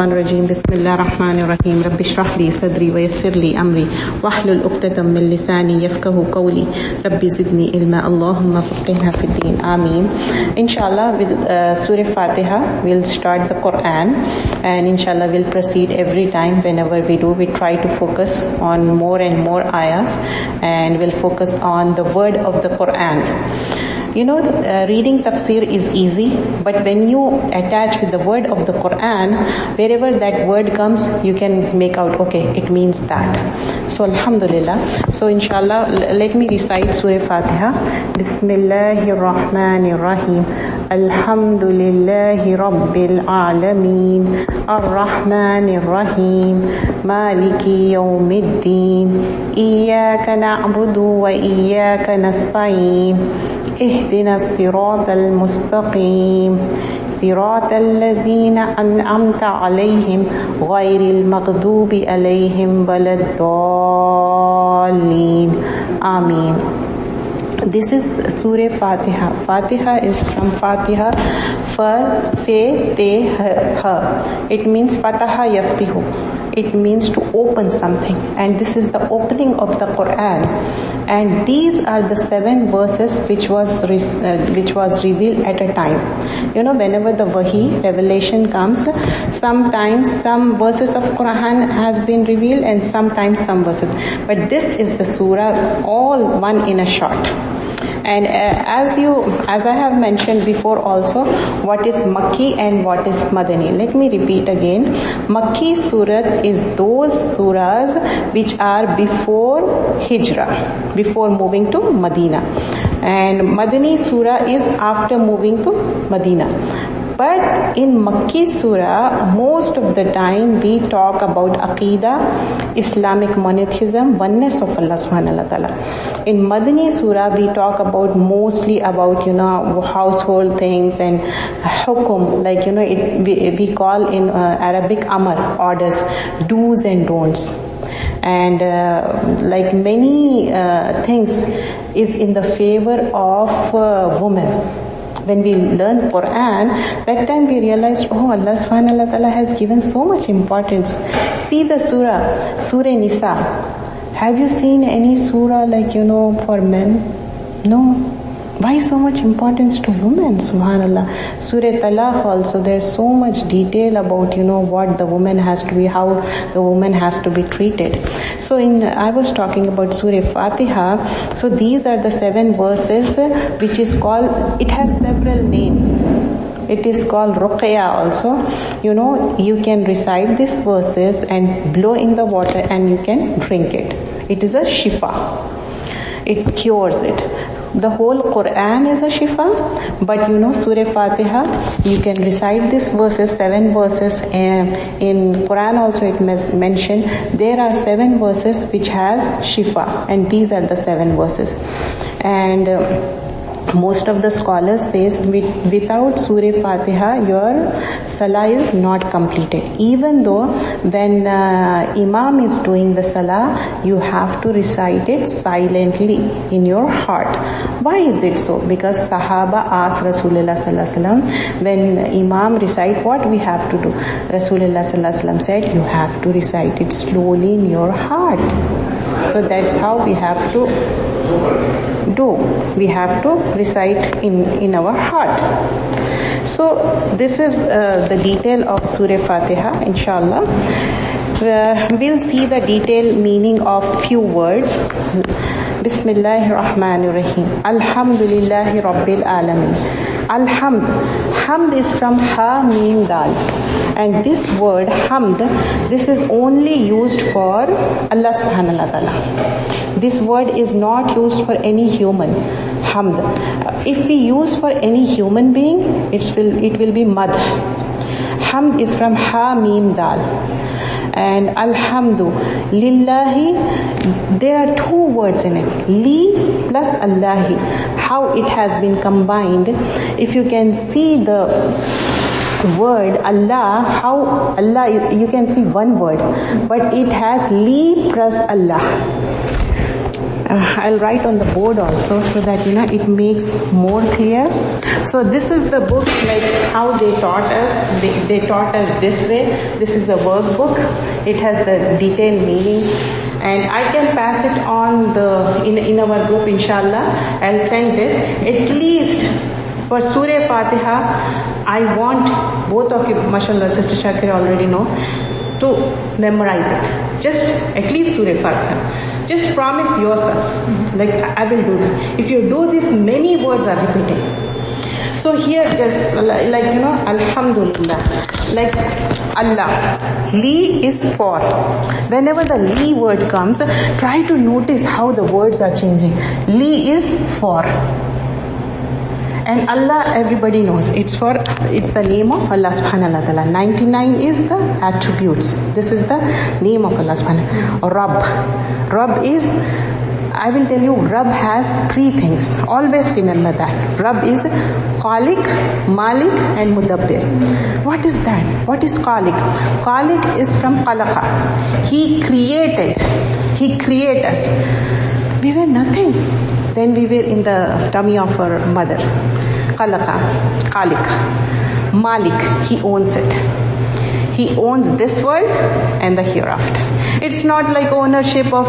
الرجيم بسم الله الرحمن الرحيم رب اشرح لي صدري ويسر لي أمري واحلل عقدة من لساني يفقهوا قولي رب زدني علما اللهم فقهنا في الدين آمين. Inshallah with Surah Fatiha we'll start the Quran, and inshallah we'll proceed every time. Whenever we try to focus on more and more ayahs, and we'll focus on the word of the Quran. You know, reading tafsir is easy, but when you attach with the word of the Quran, wherever that word comes, you can make out, okay, it means that. So alhamdulillah. So inshallah, let me recite Surah Fatiha. Bismillahir Rahmanir Rahim. Alhamdulillahi Rabbil Alameen. Ar-Rahmanir Rahim. Maliki Yawmiddin. Iyaka na'budu wa iyaka nasta'in. اهدنا الصراط المستقيم صراط الذين أنعمت عليهم غير المغضوب عليهم ولا الضالين آمين. This is Surah Fatiha. Fatiha is from Fatiha, It means Fataha yaftihu. It means to open something, and this is the opening of the Quran. And these are the 7 verses which was revealed at a time. You know, whenever the wahi, revelation comes, sometimes some verses of Quran has been revealed, and sometimes some verses. But this is the surah, all one in a shot. And as I have mentioned before also, what is Makki and what is Madani. Let me repeat again. Makki surah is those surahs which are before Hijrah, before moving to Medina. And Madani surah is after moving to Medina. But in Makki surah, most of the time we talk about Aqidah, Islamic monotheism, oneness of Allah subhanahu wa ta'ala. In Madani surah, we talk about mostly about, household things and hukum, like, we call in Arabic amr, orders, do's and don'ts. And like many things is in the favor of women. When we learn Quran, that time we realized, Allah subhanahu wa ta'ala has given so much importance. See the Surah Nisa. Have you seen any surah like, for men? No. Why so much importance to women? Subhanallah. Surah Talaq also, there's so much detail about, what the woman has to be, how the woman has to be treated. So I was talking about Surah Fatiha. So these are the 7 verses which is called, it has several names. It is called Ruqya also. You can recite these verses and blow in the water and you can drink it. It is a shifa. It cures it. The whole Quran is a shifa, but Surah Fatiha, you can recite these verses, 7 verses. In Quran also it mentioned there are 7 verses which has shifa, and these are the 7 verses. And most of the scholars says without Surah Fatiha your salah is not completed. Even though when Imam is doing the salah, you have to recite it silently in your heart. Why is it so? Because Sahaba asked Rasulullah sallallahu alaihi wasallam, when Imam recite, what we have to do? Rasulullah sallallahu alaihi wasallam said, you have to recite it slowly in your heart. So that's how we have to do. We have to recite in our heart. So this is the detail of Surah Fatiha, inshallah. We'll see the detailed meaning of few words. Bismillahir Rahmanir Rahim. Alhamdulillahi Rabbil Alameen. Alhamd. Hamd is from Ha Mim Dal. And this word Hamd, this is only used for Allah subhanahu wa ta'ala. This word is not used for any human. Hamd. If we use for any human being, it will be madh. Hamd is from Ha Mim Dal. And Alhamdu Lillahi, there are 2 words in it. Li plus Allahi. How it has been combined. If you can see the word Allah, how Allah, you can see one word, but it has Li plus Allah. I'll write on the board also so that it makes more clear. So this is the book, like how they taught us. They taught us this way. This is a workbook. It has the detailed meaning, and I can pass it on in our group, inshallah. I'll send this. At least for Surah Fatiha, I want both of you, mashallah, Sister Shakir already know, to memorize it. Just at least Surah Fatiha. Just promise yourself, like I will do this. If you do this, many words are repeating. So here just like Alhamdulillah, like Allah. Li is for. Whenever the li word comes, try to notice how the words are changing. Li is for. And Allah, everybody knows, it's the name of Allah subhanahu wa ta'ala. 99 is the attributes. This is the name of Allah subhanahu wa ta'ala. Rabb is, I will tell you, Rabb has three things. Always remember that. Rabb is Khaliq, Malik and Mudabbir. What is that? What is Khaliq? Khaliq is from Khalaqa. He created. He created us. We were nothing. Then we were in the tummy of our mother. Khalaqa, Khaliq. Malik, he owns it. He owns this world and the hereafter. It's not like ownership of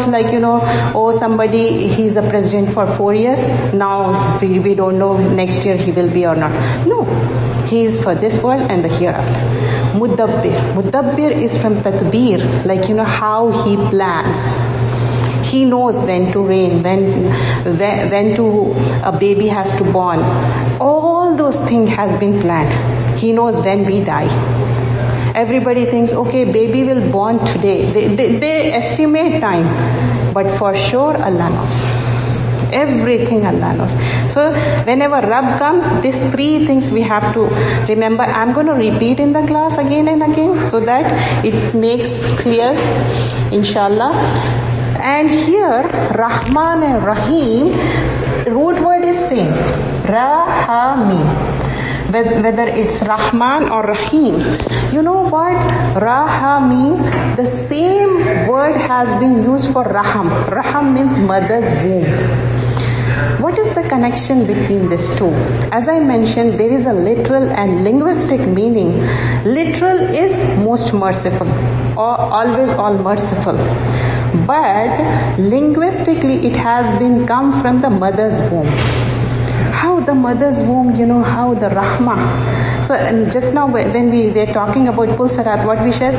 somebody, he's a president for 4 years. Now we don't know next year he will be or not. No. He is for this world and the hereafter. Mudabbir. Mudabbir is from Tadbir, like how he plans. He knows when to rain, when to a baby has to born. All those things has been planned. He knows when we die. Everybody thinks, okay, baby will born today. They estimate time, but for sure Allah knows. Everything Allah knows. So whenever Rabb comes, these three things we have to remember. I'm going to repeat in the class again and again so that it makes clear, inshallah. And here, Rahman and Rahim, root word is same. Ra-ha-mim. Whether it's Rahman or Rahim. You know what? Ra-ha-mim, the same word has been used for Raham. Raham means mother's womb. What is the connection between these two? As I mentioned, there is a literal and linguistic meaning. Literal is most merciful, or always all merciful. But linguistically, it has been come from the mother's womb. How the mother's womb, how the Rahmah. So just now when we were talking about Pulsarat, what we said?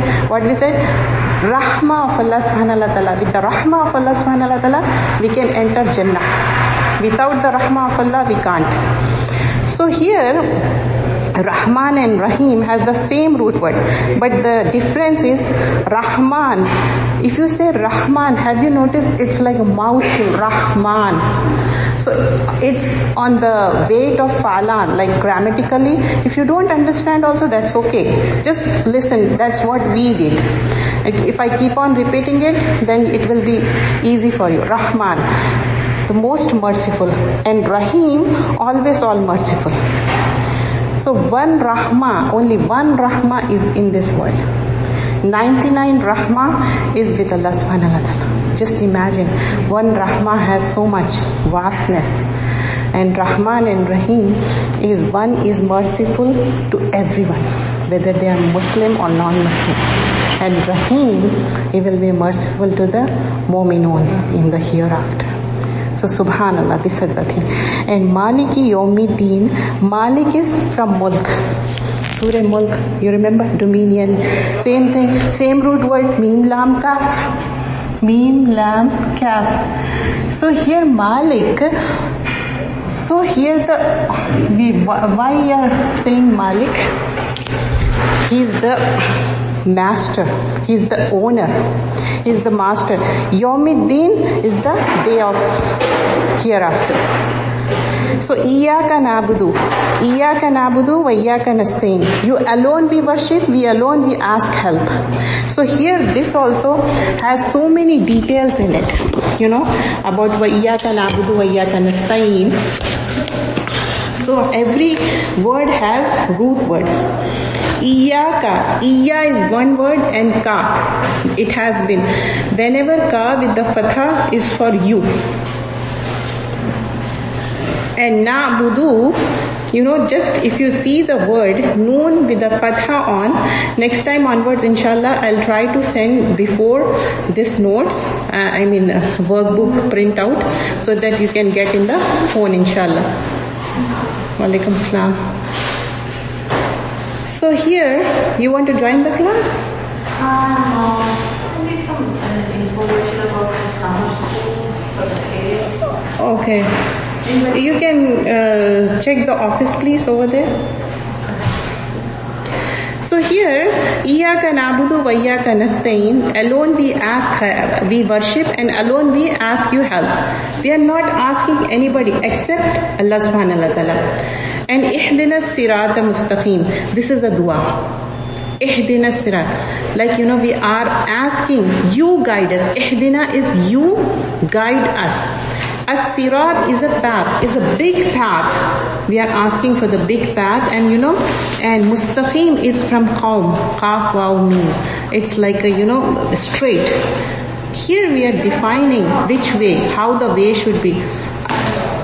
Rahmah of Allah subhanahu wa ta'ala. With the Rahmah of Allah subhanahu wa ta'ala, we can enter Jannah. Without the Rahmah of Allah, we can't. So here, Rahman and Rahim has the same root word, but the difference is Rahman. If you say Rahman, have you noticed it's like a mouthful, Rahman. So it's on the weight of Falan, like grammatically. If you don't understand also, that's okay. Just listen, that's what we did. If I keep on repeating it, then it will be easy for you. Rahman, the most merciful, and Rahim, always all merciful. So one Rahmah, only one Rahmah is in this world. 99 Rahmah is with Allah subhanahu wa ta'ala. Just imagine, one Rahmah has so much vastness. And Rahman and Rahim is one is merciful to everyone, whether they are Muslim or non-Muslim. And Rahim, he will be merciful to the Mu'minun in the hereafter. So subhanallah, this is the thing. And Maliki Yawmiddin, Malik is from Mulk. Surah Mulk, you remember? Dominion. Same thing, same root word, Mim Lam Kaf. Mim Lam Kaf. So here Malik, so here why we are saying Malik? He's the master, he's the owner, he's the master. Yawmiddin is the day of hereafter. So Iyaka Nabudu wa Iyaka Nasta'in. You alone we worship, we alone we ask help. So here this also has so many details in it, about wa Iyaka Nabudu wa Iyaka Nasta'in. So every word has root word. Iyaka. Iya is one word and ka. It has been. Whenever ka with the fatha is for you. And na'budu, just if you see the word noon with the fatha on, next time onwards, inshallah, I'll try to send before this notes, workbook printout, so that you can get in the phone, inshallah. Walaikum salam. So here, you want to join the class? Maybe some information about the summer school for the kids. Okay. You can check the office, please, over there. So here, Iyaka na'budu wa Iyaka nasta'in, alone we ask, we worship, and alone we ask you help. We are not asking anybody except Allah subhanahu wa ta'ala. And ihdina sirata mustaqim, this is the dua. Ihdina sirat, like we are asking you guide us. Ihdina is you guide us. As-sirat is a path, is a big path. We are asking for the big path, and and mustaqim is from qawm, qaf waw meen. It's like a straight. Here we are defining which way, how the way should be.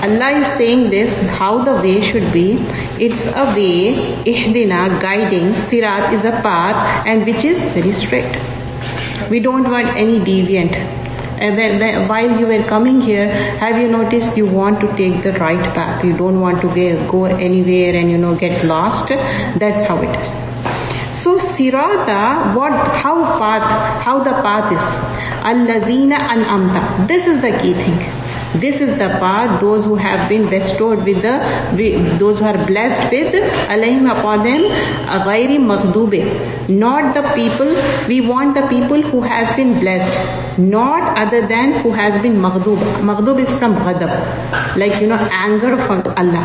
Allah is saying this, how the way should be. It's a way, ihdina, guiding, sirat is a path, and which is very straight. We don't want any deviant. And while you were coming here, have you noticed you want to take the right path? You don't want to go anywhere and get lost. That's how it is. So sirata, how the path is. Allazina an'amta. This is the key thing. This is the path, those who have been bestowed with those who are blessed with, alayhim upon them, ghairi maghdube. Not the people, we want the people who has been blessed, not other than who has been maghdub. Maghdub is from ghadab, like anger from Allah.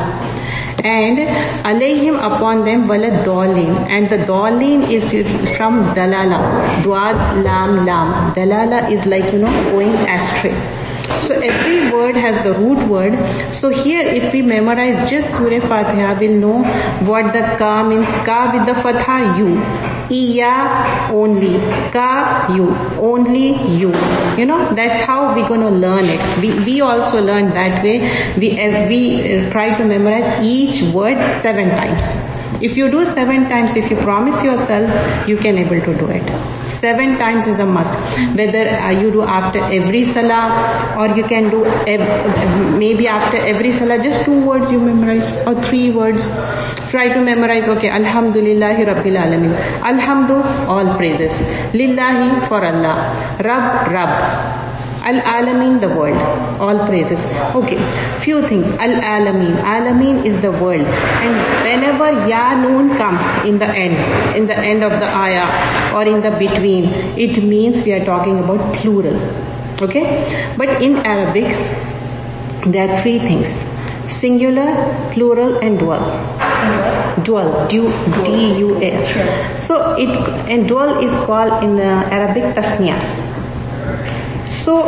And alayhim upon them walad dalin, and the dalin is from dalala, duad lam lam. Dalala is like going astray. So every word has the root word. So here if we memorize just Surah Fatiha, we'll know what the ka means. Ka with the fatha, you. Iya, only. Ka, you. Only you. That's how we're going to learn it. We also learn that way. We try to memorize each word 7 times. If you do 7 times, if you promise yourself, you can able to do it. 7 times is a must. Whether you do after every salah, or you can do maybe after every salah, just 2 words you memorize, or 3 words. Try to memorize, okay, Alhamdulillahi Rabbil Alameen. Alhamdu, all praises. Lillahi, for Allah. Rabb. Al-Alameen, the world. All praises. Okay, few things. Al-Alameen. Alameen is the world. And whenever Ya Noon comes in the end of the ayah or in the between, it means we are talking about plural. Okay? But in Arabic, there are 3 things. Singular, plural, and dual. Dual. D-U-A. So and dual is called in Arabic tasniya. So,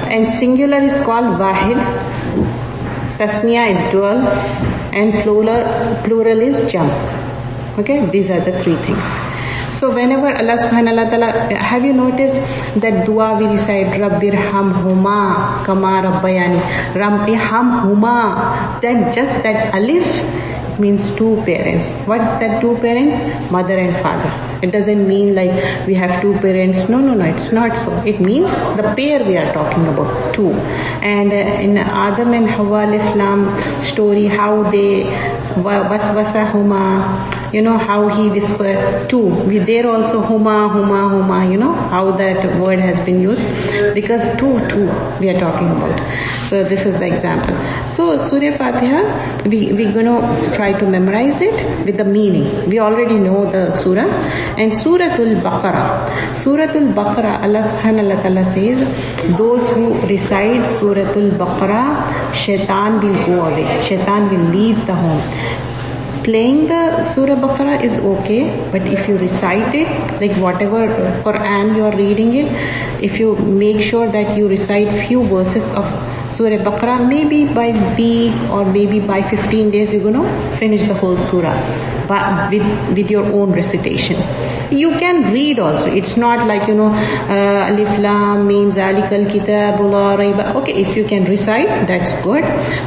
and singular is called wahid, tasniya is dual, and plural is jam. Okay, these are the 3 things. So whenever Allah subhanahu wa ta'ala, have you noticed that dua we recite, Rabbirhamhuma kama rabbayani, Rabbirhamhuma, then just that alif means 2 parents. What's that 2 parents? Mother and father. It doesn't mean like we have 2 parents. No, it's not so. It means the pair we are talking about, 2. And in Adam and Hawa al-Islam story, how they waswasahuma, how he whispered 2. There also huma, how that word has been used. Because 2 we are talking about. So this is the example. So Surah Fatiha, we're going to try to memorize it with the meaning. We already know the surah. And Suratul Baqarah. Suratul Baqarah, Allah subhanahu wa ta'ala says, those who recite Suratul Baqarah, shaitan will go away. Shaitan will leave the home. Playing the Surah Baqarah is okay, but if you recite it, like whatever Quran you are reading it, if you make sure that you recite few verses of Surah Baqarah, maybe by week or maybe by 15 days you're going to finish the whole surah with your own recitation. You can read also. It's not like, Alif Lam Mim Zalikal Kitabu La Rayba. Okay, if you can recite, that's good.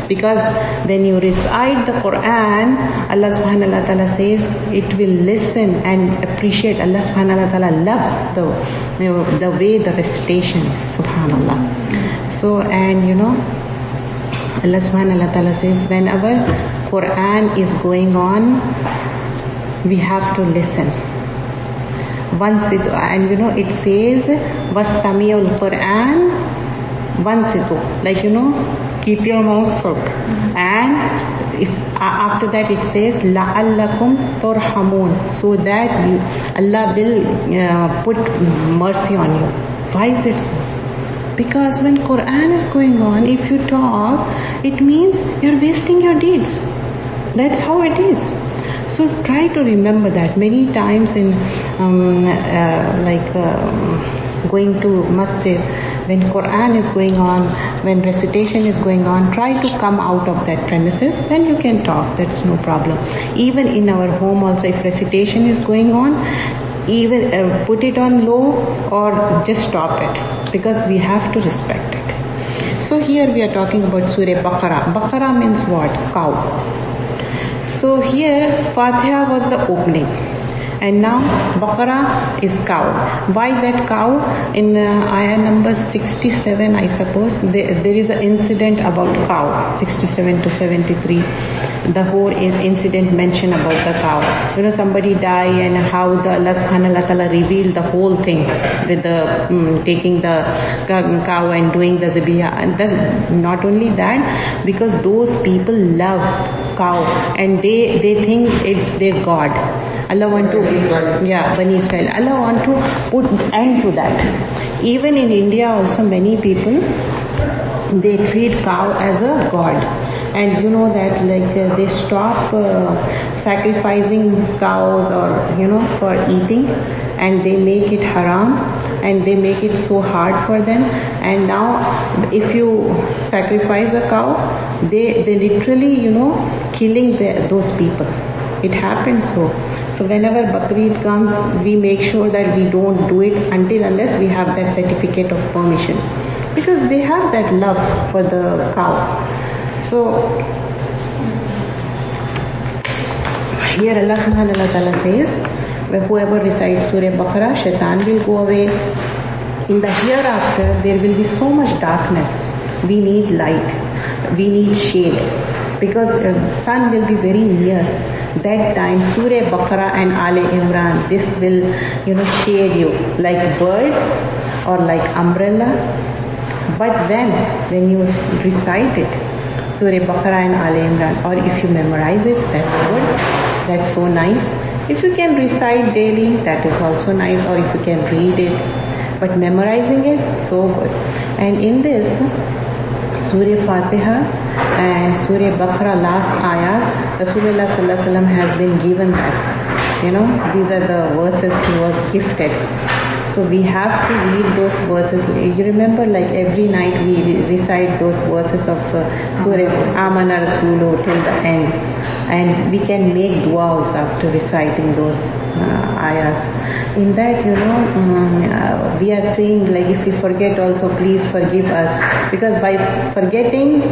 Because when you recite the Quran, Allah subhanahu wa ta'ala says it will listen and appreciate. Allah subhanahu wa ta'ala loves the way the recitation is. Subhanallah. So, and Allah subhanahu wa ta'ala says whenever Quran is going on, we have to listen. Once it, and it says Wastami'ul Quran Wansitu, like keep your mouth shut. And if after that it says La'allakum turhamun, so that Allah will put mercy on you. Why is it so? Because when Quran is going on, if you talk, it means you're wasting your deeds. That's how it is. So try to remember that. Many times in going to masjid, when Quran is going on, when recitation is going on, try to come out of that premises, then you can talk. That's no problem. Even in our home also, if recitation is going on, even put it on low or just stop it, because we have to respect it. So here we are talking about Surah Baqarah. Baqarah means what? Cow. So here Fatiha was the opening, and now Baqarah is cow. Why that cow? In ayah number 67, I suppose, there is an incident about cow, 67 to 73. The whole incident mentioned about the cow. Somebody died, and how the Allah subhanahu wa ta'ala revealed the whole thing with the taking the cow and doing the zabiyah. And that's not only that, because those people love cow and they think it's their God. Allah want to, Bani Israel. Allah want to put end to that. Even in India also, many people, they treat cow as a god. And that they stop sacrificing cows or for eating, and they make it haram, and they make it so hard for them. And now if you sacrifice a cow, they literally killing those people. It happens so. So whenever Bakrid comes, we make sure that we don't do it unless we have that certificate of permission, because they have that love for the cow. So here Allah subhanahu wa ta'ala says, whoever recites Surah Baqarah, shaitan will go away. In the hereafter, there will be so much darkness. We need light. We need shade. Because sun will be very near. That time, Surah Baqarah and Al-Imran, this will, shade you like birds or like umbrella. But then, when you recite it, Surah Baqarah and Al-Imran, or if you memorize it, that's good. That's so nice. If you can recite daily, that is also nice, or if you can read it. But memorizing it, so good. And in this, Surah Fatiha and Surah Baqarah last ayahs, Rasulullah sallallahu alaihi wasallam has been given that. These are the verses he was gifted. So we have to read those verses. You remember, like every night we recite those verses of Surah Amana Rasulu till the end. And we can make dua also after reciting those ayahs. In that, we are saying, like, if we forget also, please forgive us. Because by forgetting,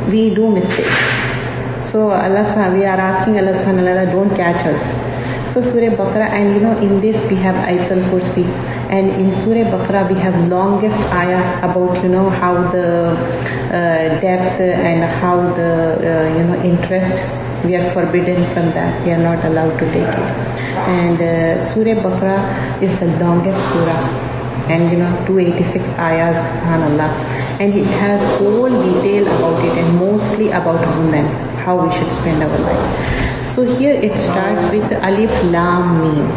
we do mistakes. So we are asking Allah subhanahu wa ta'ala, don't catch us. So Surah Baqarah, and in this we have Ayatul Kursi. And in Surah Baqarah we have longest ayah about, how the depth and how the, interest. We are forbidden from that. We are not allowed to take it. And Surah Baqarah is the longest surah. And 286 ayahs, subhanallah. And it has whole detail about it, and mostly about women, how we should spend our life. So here it starts with Alif Lam Mim.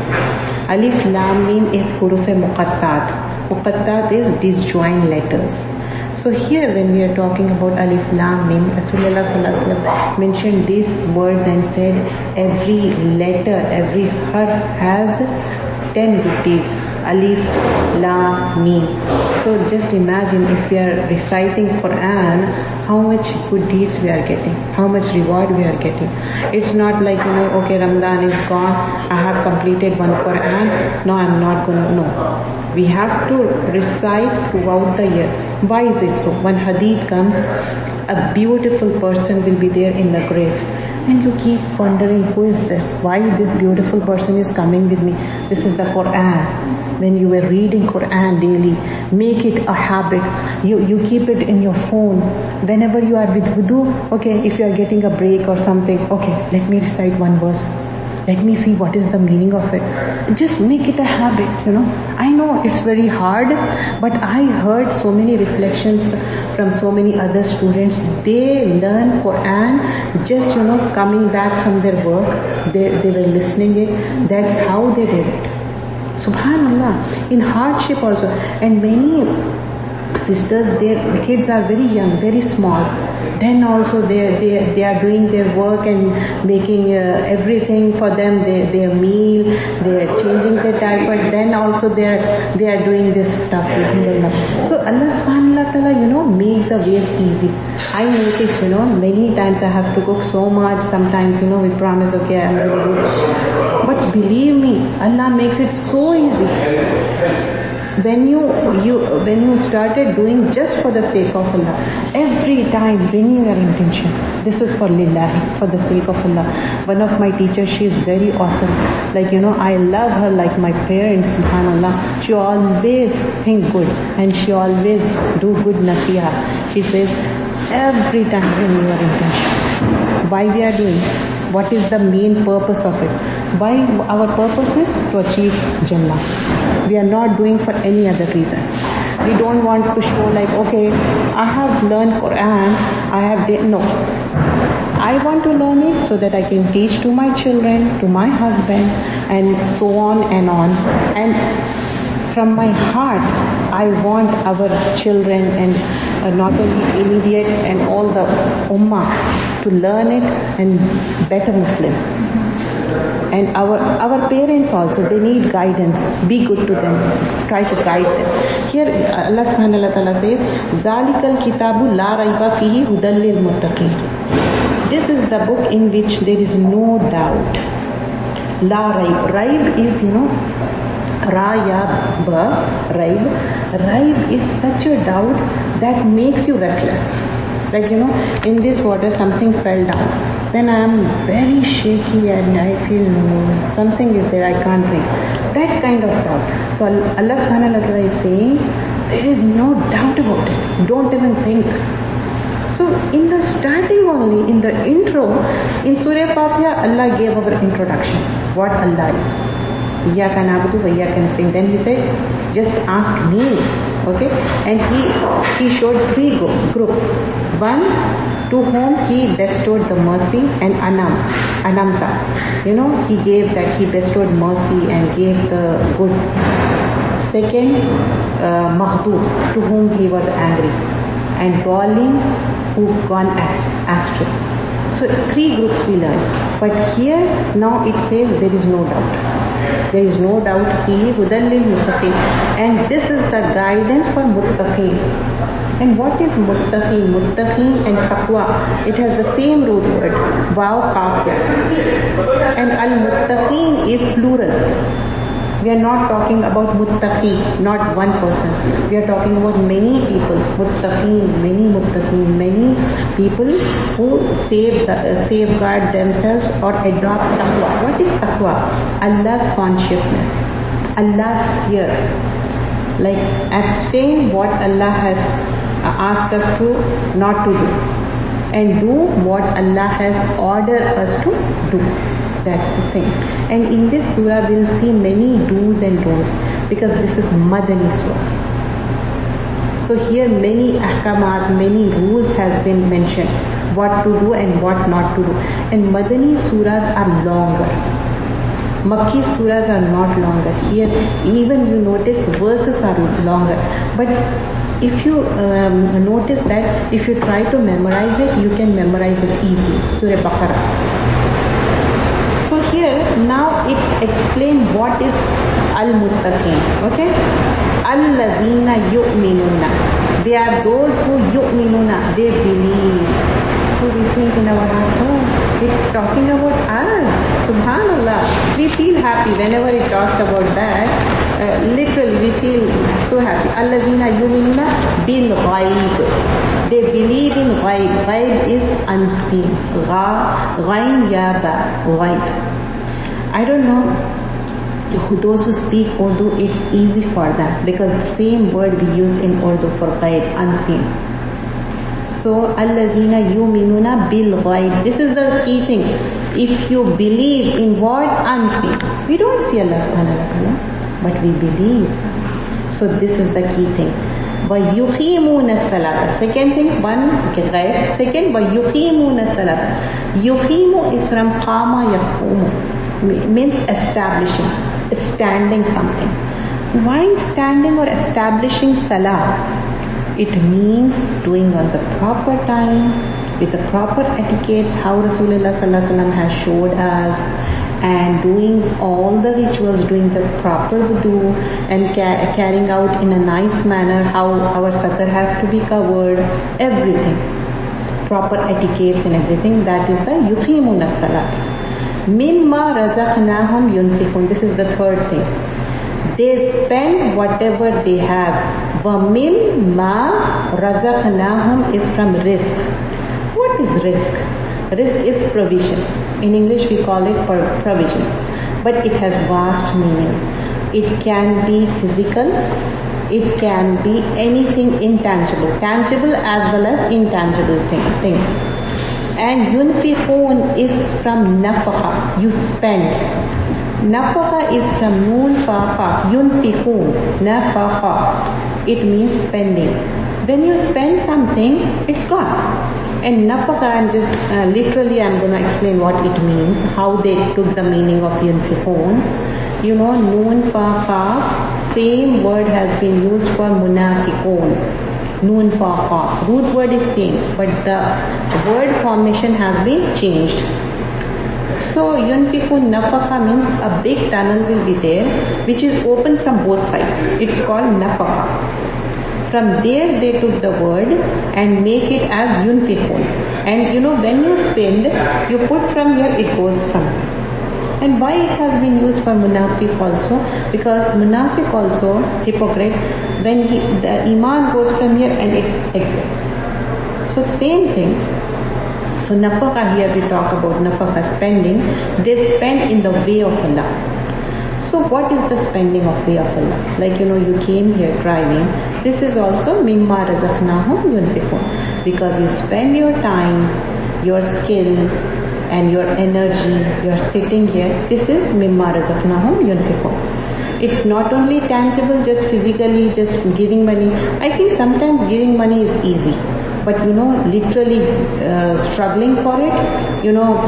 Alif Lam Mim is huruf-e-muqattat. Muqattat is disjoint letters. So here when we are talking about Alif Lam Mim, Rasulullah sallallahu alaihi wasallam mentioned these words and said every letter, every harf has 10 good deeds. Alif, Lam, Mim. So just imagine if we are reciting Quran, how much good deeds we are getting, how much reward we are getting. It's not like, okay, Ramadan is gone, I have completed one Quran, no, I'm not going to, no. We have to recite throughout the year. Why is it so? When Hadith comes, a beautiful person will be there in the grave. And you keep wondering, who is this? Why this beautiful person is coming with me? This is the Quran. When you were reading Quran daily, make it a habit. You keep it in your phone. Whenever you are with wudu, okay, if you are getting a break or something, okay, let me recite one verse. Let me see what is the meaning of it. Just make it a habit, I know it's very hard, but I heard so many reflections from so many other students. They learn Quran just, coming back from their work. They were listening it. That's how they did it. Subhanallah. In hardship also. And many sisters, their kids are very young, very small. Then also they are doing their work and making everything for them, their meal, they are changing their diaper. Then also they are doing this stuff. So Allah subhanahu wa ta'ala, makes the ways easy. I notice, many times I have to cook so much. Sometimes, we promise, okay, I'm going to do this. But believe me, Allah makes it so easy. When you started doing just for the sake of Allah, every time bringing your intention, this is for lillahi, for the sake of Allah. One of my teachers, she is very awesome. I love her like my parents, subhanallah. She always think good and she always do good nasiha. She says, every time bring your intention. Why we are doing? What is the main purpose of it? Why our purpose is to achieve Jannah. We are not doing for any other reason. We don't want to show okay, I have learned Quran, no. I want to learn it so that I can teach to my children, to my husband, and so on and on. And from my heart, I want our children and not only immediate and all the ummah to learn it and better Muslim. And our parents also, they need guidance. Be good to them. Try to guide them. Here Allah subhanahu wa ta'ala says, ذَلِكَ الْكِتَابُ لَا رَيْبَ فِيهِ هُدًى لِلْمُتَّقِينَ. This is the book in which there is no doubt. La raib. Raib is, Ra ya ba, raib. Raib is such a doubt that makes you restless. In this water something fell down. Then I am very shaky and I feel something is there, I can't drink. That kind of doubt. So Allah subhanahu wa ta'ala is saying, there is no doubt about it. Don't even think. So in the starting only, in the intro, in Surah Fatiha, Allah gave our introduction. What Allah is. Iyyaka na'budu wa iyyaka nasta'in. Then He said, just ask me. Okay? And He showed three groups. One, to whom He bestowed the mercy, and Anamta. He bestowed mercy and gave the good. Second, Maghdub, to whom He was angry. And Dhalin, who gone astray. So three groups we learn. But here, now it says there is no doubt. There is no doubt. He Hudan lil muttaqin. And this is the guidance for muttaqin. And what is muttaqin? Muttaqin and taqwa, it has the same root word, waw kaf ya. And al-muttaqin is plural. We are not talking about muttaqi, not one person. We are talking about many people. Muttaqin, many people who safeguard themselves or adopt taqwa. What is taqwa? Allah's consciousness, Allah's fear. Abstain what Allah has asked us to not to do, and do what Allah has ordered us to do. That's the thing. And in this surah we'll see many do's and don'ts, because this is Madani surah. So here many ahkamat, many rules has been mentioned, what to do and what not to do. And Madani surahs are longer. Makki surahs are not longer. Here even you notice verses are longer. But if you notice that if you try to memorize it, you can memorize it easily. Surah Baqarah. So here now it explains what is al-muttaqin. Okay, allazina yu'minuna, they are those who yu'minuna, they believe. So we think in our heart, oh, it's talking about us. Subhanallah, we feel happy whenever it talks about that. Literally we feel so happy. Allazina yu'minuna bil ghaib, they believe in ghaib. Ghaib is unseen. Ghain ya ba, ghaib. I don't know, those who speak Urdu, it's easy for them because the same word we use in Urdu for ghaib, unseen. So allazina yu'minuna bil ghaib, this is the key thing. If you believe in what? Unseen. We don't see Allah subhanahu wa ta'ala, but we believe. So this is the key thing. وَيُقِيمُونَ الصَّلَاةَ. Second thing, one, ghaib. Second, وَيُقِيمُونَ الصَّلَاةَ. Yuqimu is from qama yaqumu, means establishing, standing something. Why standing or establishing salah? It means doing on the proper time, with the proper etiquettes, how Rasulullah sallallahu alaihi wasallam has showed us, and doing all the rituals, doing the proper wudu, and carrying out in a nice manner how our satar has to be covered, everything, proper etiquettes and everything. That is the yuqimuna salat. Mimma razaqnahum yunfiqun. This is the third thing. They spend whatever they have. وَمِمَّا رَزَقْنَاهُمْ is from rizq. What is rizq? Rizq is provision. In English we call it provision. But it has vast meaning. It can be physical. It can be anything intangible. Tangible as well as intangible thing. And yunfiqun is from nafaqa. You spend. Nafaqa is from noon faqa, yunfiqun, nafaqa. It means spending. When you spend something, it's gone. And nafaqa, I'm just literally I'm going to explain what it means, how they took the meaning of yunfiqun. You know, noon faqa, same word has been used for munafiqun. Noon faqa, root word is same, but the word formation has been changed. So yunfiqun nafaqa means a big tunnel will be there which is open from both sides. It's called nafaqa. From there they took the word and make it as yunfiqun. And you know, when you spend, you put from here, it goes from. And why it has been used for munafiq also? Because munafiq also, hypocrite, when the iman goes from here and it exits. So same thing. So nafaqa, here we talk about nafaqa, spending. They spend in the way of Allah. So what is the spending of way of Allah? Like, you know, you came here driving. This is also mimma razaqnahum yunfiqun. Because you spend your time, your skill, and your energy, you're sitting here. This is mimma razaqnahum yunfiqun. It's not only tangible, just physically, just giving money. I think sometimes giving money is easy. But you know, literally struggling for it, you know,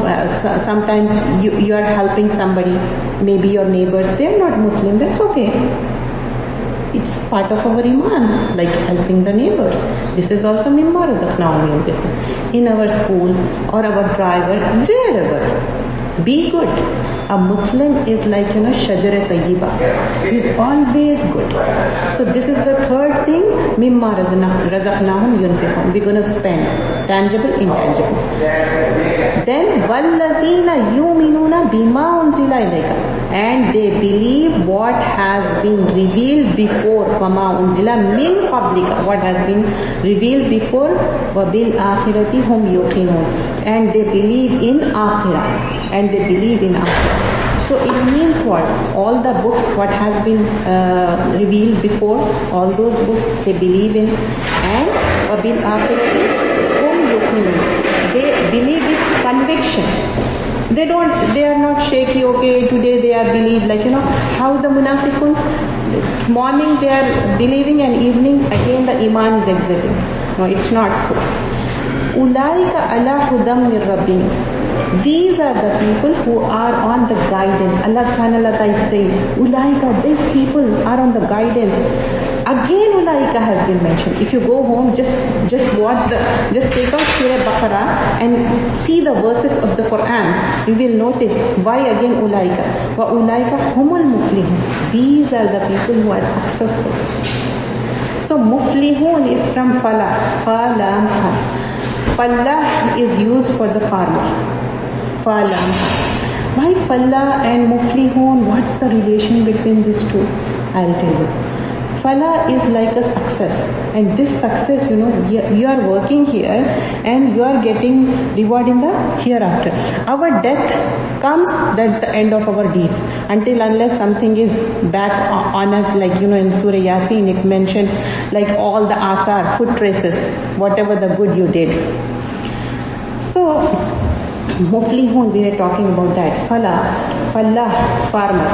sometimes you are helping somebody, maybe your neighbors, they are not Muslim, that's okay. It's part of our iman, like helping the neighbors. This is also mimma razaqnahum yunfiqun. In our school or our driver, wherever. Be good. A Muslim is like, you know, shajara tayyiba. He's always good. So this is the third thing. Mimma razaqnahum yunfiqun. We're going to spend. Tangible, intangible. Then wallazina yu'minuna bima unzila ilayka. And they believe what has been revealed before. Wama unzila min qablika. What has been revealed before. Wa bil akhirati hum yuqinun. And they believe in akhirah. And they believe in akhirah. So it means what? All the books, what has been revealed before, all those books they believe in. And wabil akhirati hum yuqinun. They believe with conviction. They are not shaky, okay, today they are believed, like, you know, how the munafiqun, morning they are believing and evening again the iman is exiting. No, it's not so. Ulaika ala hudam min rabbihim. These are the people who are on the guidance. Allah subhanahu wa ta'ala is saying, Ulaika, these people are on the guidance. again ulaika has been mentioned. If you go home, just take out Surah Baqarah and see the verses of the Quran. You will notice why again ulaika. Wa ulaika humul muflihun. These are the people who are successful. So muflihun is from falah. Falamha. Falah is used for the farmer. Falamha. Why falah and muflihun? What's the relation between these two? I'll tell you. Falah is like a success, and this success, you are working here and you are getting reward in the hereafter. Our death comes, that's the end of our deeds. Unless something is back on us, like in Surah Yasin it mentioned like all the asar, foot traces, whatever the good you did. So muflihun, we are talking about that. Falah, farmer.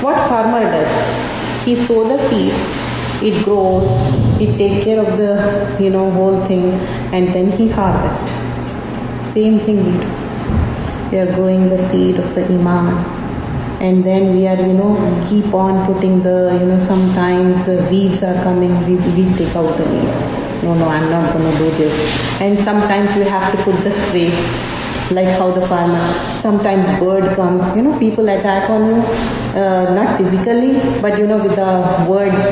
What farmer does? He sows the seed, it grows, it takes care of the whole thing, and then he harvests. Same thing we do. We are growing the seed of the iman, and then we are keep on putting the sometimes the weeds are coming, we take out the weeds. No, I'm not going to do this. And sometimes we have to put the spray, like how the farmer, sometimes bird comes, people attack on you, not physically, but with the words,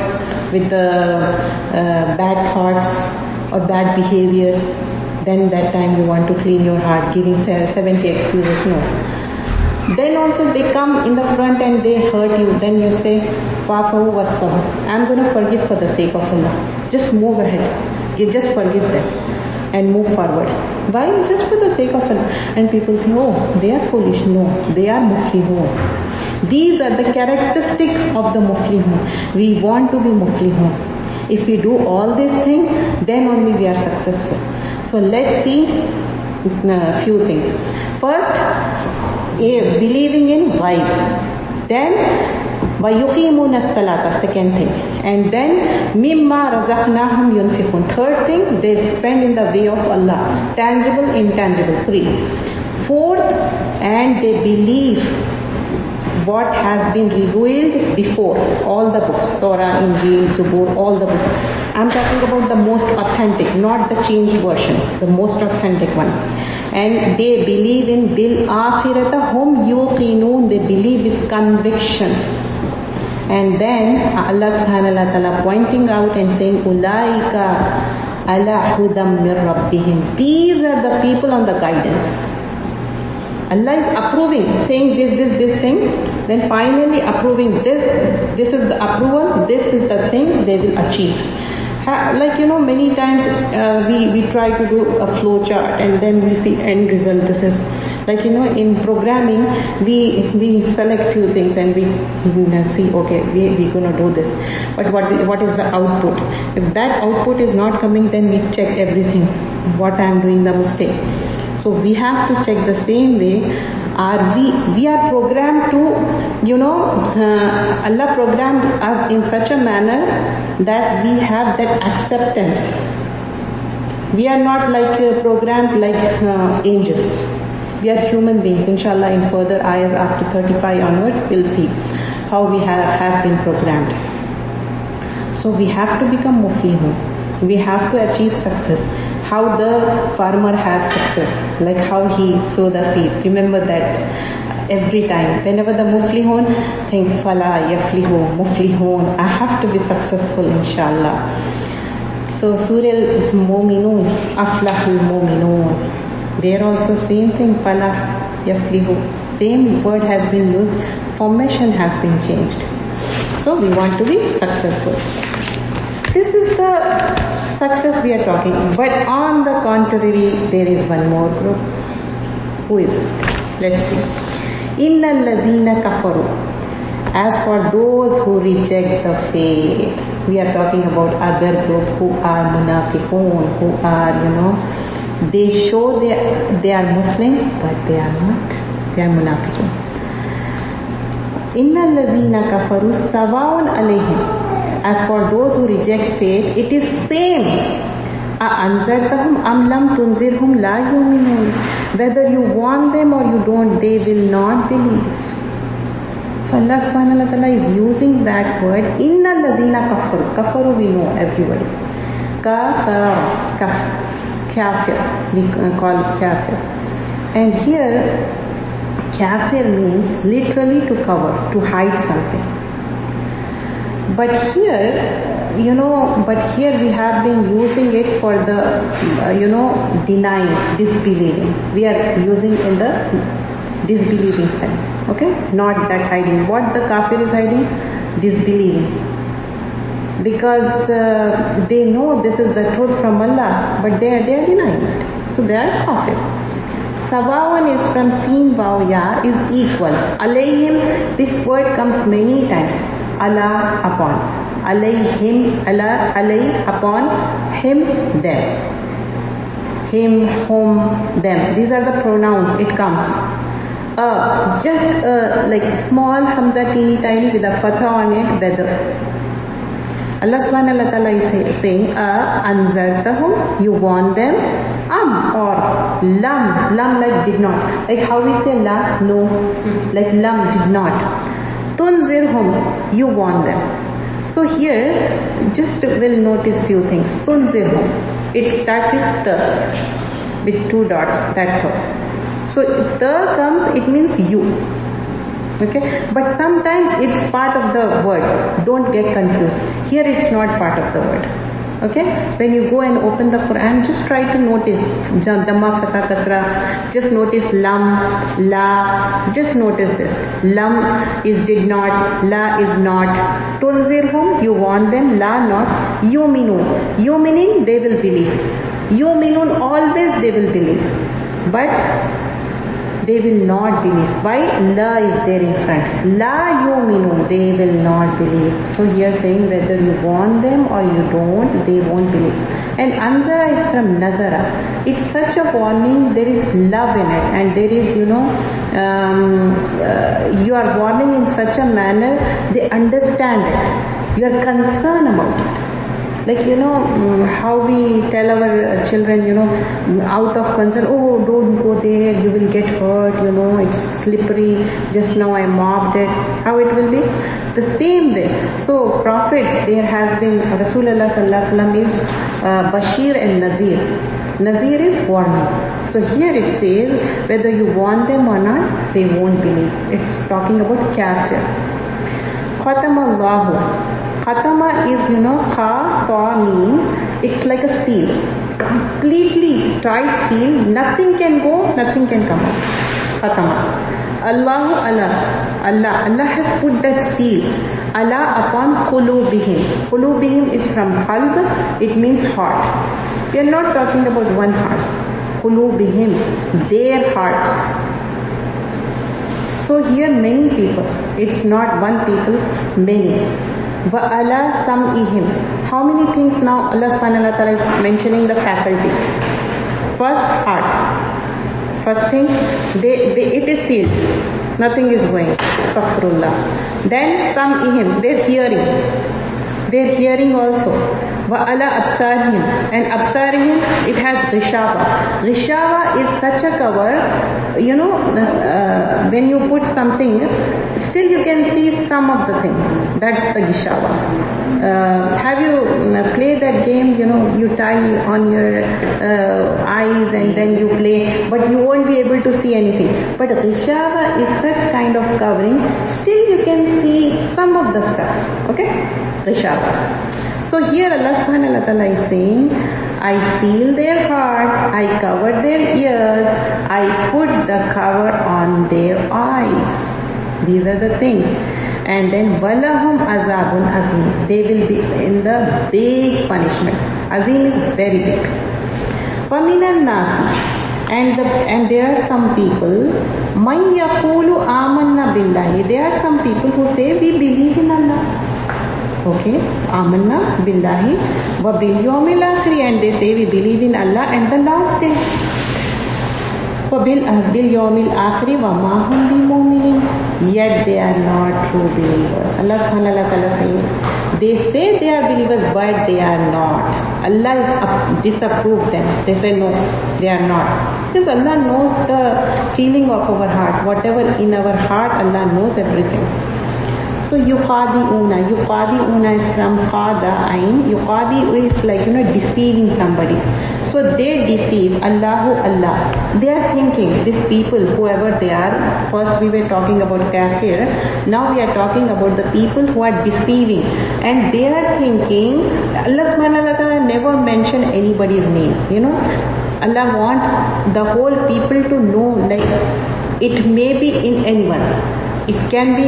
with the bad thoughts or bad behavior. Then that time you want to clean your heart, giving 70 excuses. No. Then also they come in the front and they hurt you. Then you say, Fa'fu wasfahu. I'm going to forgive for the sake of Allah. Just move ahead. You just forgive them and move forward. Why? Just for the sake of Allah. And people think, oh, they are foolish. No, they are muflihun. These are the characteristics of the muflihun. We want to be muflihun. If we do all these things, then only we are successful. So let's see a few things. First, believing in ghaib. Then, وَيُقِيمُونَ الصَّلَاةَ, second thing. And then, مِمَّا رَزَقْنَاهُمْ يُنْفِقُونَ, third thing, they spend in the way of Allah. Tangible, intangible, free. Fourth, and they believe what has been revealed before, all the books, Torah, Injil, Zabur, all the books. I'm talking about the most authentic, not the changed version, the most authentic one. And they believe in bil akhirata hum yuqinun, they believe with conviction. And then Allah subhanahu wa ta'ala pointing out and saying, Ulaika ala hudam mir rabbihim. These are the people on the guidance. Allah is approving, saying this thing, then finally approving this is the approval, this is the thing they will achieve. Like many times we try to do a flow chart and then we see end result. This is like in programming we select few things and we see, okay, we're gonna do this, but what is the output? If that output is not coming, then we check everything, what I am doing the mistake. So we have to check the same way. We are programmed to, Allah programmed us in such a manner that we have that acceptance. We are not like programmed like angels. We are human beings. Inshallah, in further ayahs after 35 onwards, we'll see how we have been programmed. So we have to become muflihun. We have to achieve success. How the farmer has success, like how he sow the seed. Remember that every time. Whenever the muflihun, think fala yaflihu, muflihun. I have to be successful, inshallah. So Surah Al-Mu'minun, Aflahul Mu'minun. There also same thing, fala yaflihu. Same word has been used. Formation has been changed. So we want to be successful. This is the success we are talking. But on the contrary, there is one more group. Who is it? Let's see. Inna allazina kafaru. As for those who reject the faith, we are talking about other group who are munafiqun, who are, they show they are Muslim, but they are not. They are munafiqun. Inna allazina kafaru sawaun alayhim. As for those who reject faith, it is same. أَأَنذَرْتَهُمْ أَمْ لَمْ تُنذِرْهُمْ لَا يُؤْمِنُونَ. Whether you warn them or you don't, they will not believe. So Allah subhanahu wa ta'ala is using that word, Inna lazina kafaru. Kafaru we know everybody. Kafir. We call it kafir. And here, kafir means literally to cover, to hide something. But here, we have been using it for the, denying, disbelieving. We are using in the disbelieving sense. Okay? Not that hiding. What the kafir is hiding? Disbelieving. Because they know this is the truth from Allah, but they are denying it. So they are kafir. Sawawan is from Sin Waw Ya, is equal. Alayhim, this word comes many times. Allah upon. Alayhim, Allah, alay upon, him, them. Him, whom, them. These are the pronouns, it comes. Just like small hamza, teeny tiny with a fatha on it, whether. Allah subhanahu wa ta'ala is saying, anzartahum, you warn them, or lam like did not. Like how we say la, no, like lam did not. Tunzirhum, you warn them. So here, just will notice few things. Tunzirhum, it starts with 2 dots, that thought. So the comes, it means you. Okay, but sometimes it's part of the word. Don't get confused. Here it's not part of the word. Okay, when you go and open the Quran, just try to notice Dhamma, Fatha, Kasra. Just notice lam, la. Just notice this. Lam is did not, la is not. Tunzirhum, you warn them, la not. Yuminun, yuminun, they will believe. Yuminun, always they will believe. But they will not believe. Why? La is there in front. La yuminun, they will not believe. So here saying whether you warn them or you don't, they won't believe. And anzara is from nazara. It's such a warning, there is love in it, and there is, you are warning in such a manner, they understand it. You are concerned about it. Like, how we tell our children, out of concern, oh, don't go there, you will get hurt, it's slippery, just now I mopped it. How it will be? The same way. So, prophets, there has been, Rasulullah sallallahu alaihi wasallam is Bashir and Nazir. Nazir is warning. So here it says, whether you warn them or not, they won't believe. It's talking about kafir. Khatamallahu. Khatama is, kha, ta, meen. It's like a seal. Completely tight seal. Nothing can go, nothing can come out. Khatama. Allahu Allah. Allah has put that seal. Allah upon qulubihim. Qulubihim is from qalb. It means heart. We are not talking about one heart. Qulubihim. Their hearts. So here many people. It's not one people, many. وَأَلَا سَمْئِهِمْ. How many things now Allah subhanahu wa ta'ala is mentioning the faculties? First, heart. First thing, it is sealed. Nothing is going. Astaghfirullah. Then sam'ihim, their hearing. Their hearing also. وَأَلَا أَبْصَارِهِمْ. And absarihim, it has rishava. Rishava is such a cover, when you put something, still you can see some of the things. That's the gishava. Have you played that game, you tie on your eyes and then you play, but you won't be able to see anything. But rishava is such kind of covering, still you can see some of the stuff. Okay? Rishava. So here Allah subhanahu wa ta'ala is saying, I seal their heart, I cover their ears, I put the cover on their eyes. These are the things. And then walahum azabun azim. They will be in the big punishment. Azim is very big. Waminan nasi. And there are some people, man yaqulu amanna billahi. There are some people who say we believe in Allah. Okay, amanna billahi wa bil yawmil akhir, and they say we believe in Allah and the last day. Wa bil yawmil akhir wa ma hum bimu'minin, yet they are not true believers. Allah subhanahu wa ta'ala saying, they say they are believers but they are not. Allah is disapproved them. They say no, they are not. Because Allah knows the feeling of our heart. Whatever in our heart, Allah knows everything. So yuqadi'una is from qada'ain. Yuqadi'u is like, deceiving somebody. So they deceive, Allah. They are thinking, these people, whoever they are, first we were talking about kafir, now we are talking about the people who are deceiving. And they are thinking, Allah subhanahu wa ta'ala never mentioned anybody's name, Allah wants the whole people to know, like, it may be in anyone. It can be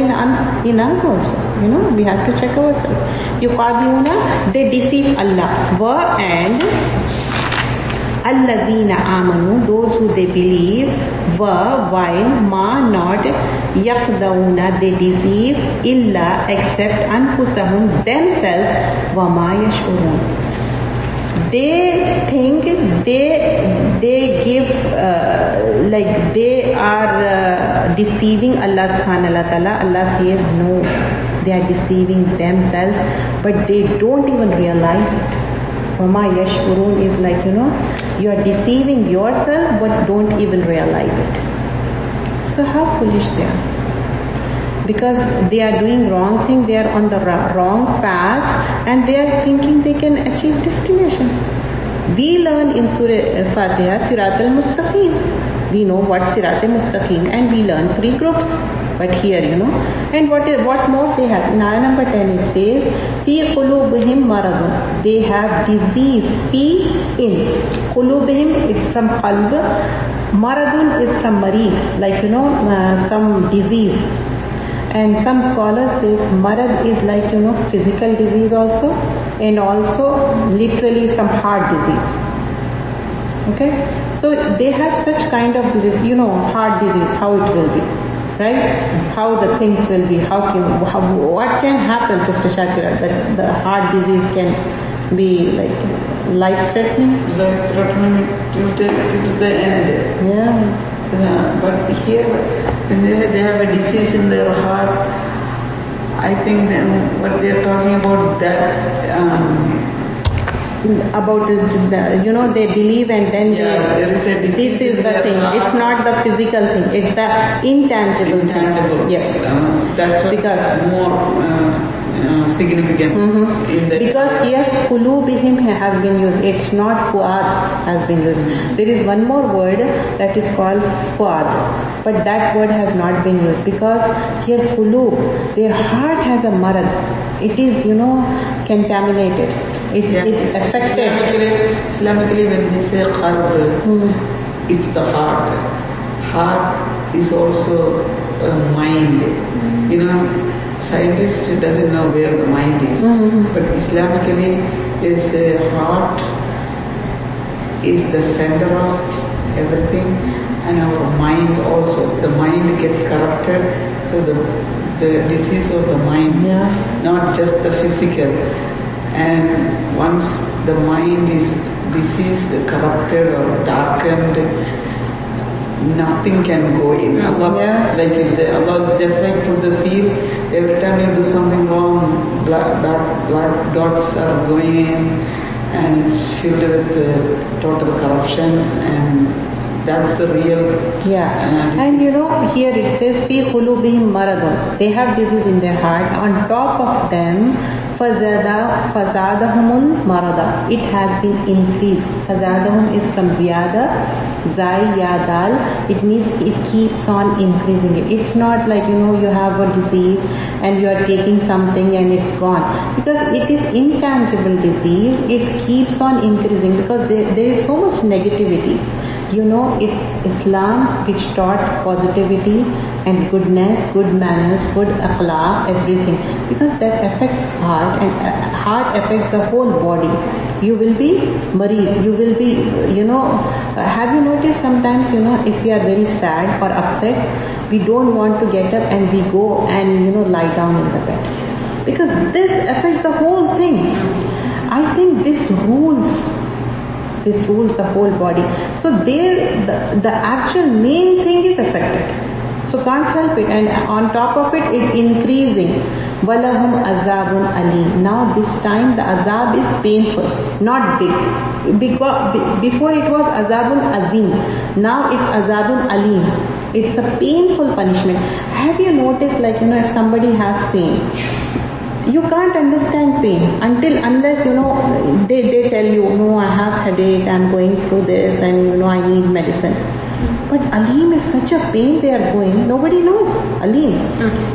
in us also. We have to check ourselves. Yuqadiuna, they deceive Allah. And allazina amanu, those who they believe, while ma not yaqdauna, they deceive illa, except anfusahum, themselves, wa ma yashurun. They think they give like they are deceiving Allah subhanahu wa ta'ala. Allah says no, they are deceiving themselves, but they don't even realize it. Wama yashurun is like, you are deceiving yourself but don't even realize it. So how foolish they are. Because they are doing wrong thing, they are on the wrong path, and they are thinking they can achieve destination. We learn in Surah Fatiha Sirat al-Mustaqim. We know what Sirat al-Mustaqim, and we learn 3 groups. But here, and what more they have? In ayah number 10 it says, Fi qulubihim maradun. They have disease. Fi in. Qulubihim, it's from qalb. Maradun is from marid, like, some disease. And some scholars says marad is like, physical disease also, and also literally some heart disease. Okay? So they have such kind of disease, heart disease, how it will be, right? How the things will be, what can happen, Sister Shakira, that the heart disease can be like life-threatening? Life-threatening to the end. Yeah. But here, when they have a disease in their heart, I think then what they are talking about that about they believe, and then there is a this is the thing. It's not the physical thing. It's the intangible thing. Yes, that's what because more significant. Because here qulubihim has been used. It's not fuad has been used. There is one more word that is called fuad, but that word has not been used because here qulub, their heart has a marad. It is contaminated. It's affected. Islamically, when they say qalb, it's the heart. Heart is also a mind. Scientist doesn't know where the mind is, but Islamically is heart is the center of everything, and our mind also. The mind get corrupted, so the disease of the mind, not just the physical. And once the mind is diseased, corrupted or darkened, nothing can go in. Allah, like Allah just like put the seal. Every time you do something wrong, black dots are going in, and it's filled with total corruption, and that's the real. And here it says fi qulubihim maradun. They have disease in their heart. On top of them, fazadahumul marada. It has been increased. Fazadahum is from ziyada, zai yadal. It means it keeps on increasing it. It's not like you have a disease and you are taking something and it's gone, because it is intangible disease. It keeps on increasing because there is so much negativity. It's Islam which taught positivity and goodness, good manners, good akhlaq, everything, because that affects heart, and heart affects the whole body. You will be mareed, you will be, have you noticed sometimes, if we are very sad or upset, we don't want to get up and we go and, lie down in the bed, because this affects the whole thing. I think this rules the whole body. So the actual main thing is affected. So can't help it. And on top of it, it's increasing. وَلَهُمْ أَذَابٌ أَلِيمٌ. Now this time the azab is painful, not big. Because before it was azabun azim. Now it's azabun alim. It's a painful punishment. Have you noticed, like, if somebody has pain, you can't understand pain unless, they tell you, no, I have headache, I'm going through this, and, I need medicine. But Aleem is such a pain they are going. Nobody knows Aleem.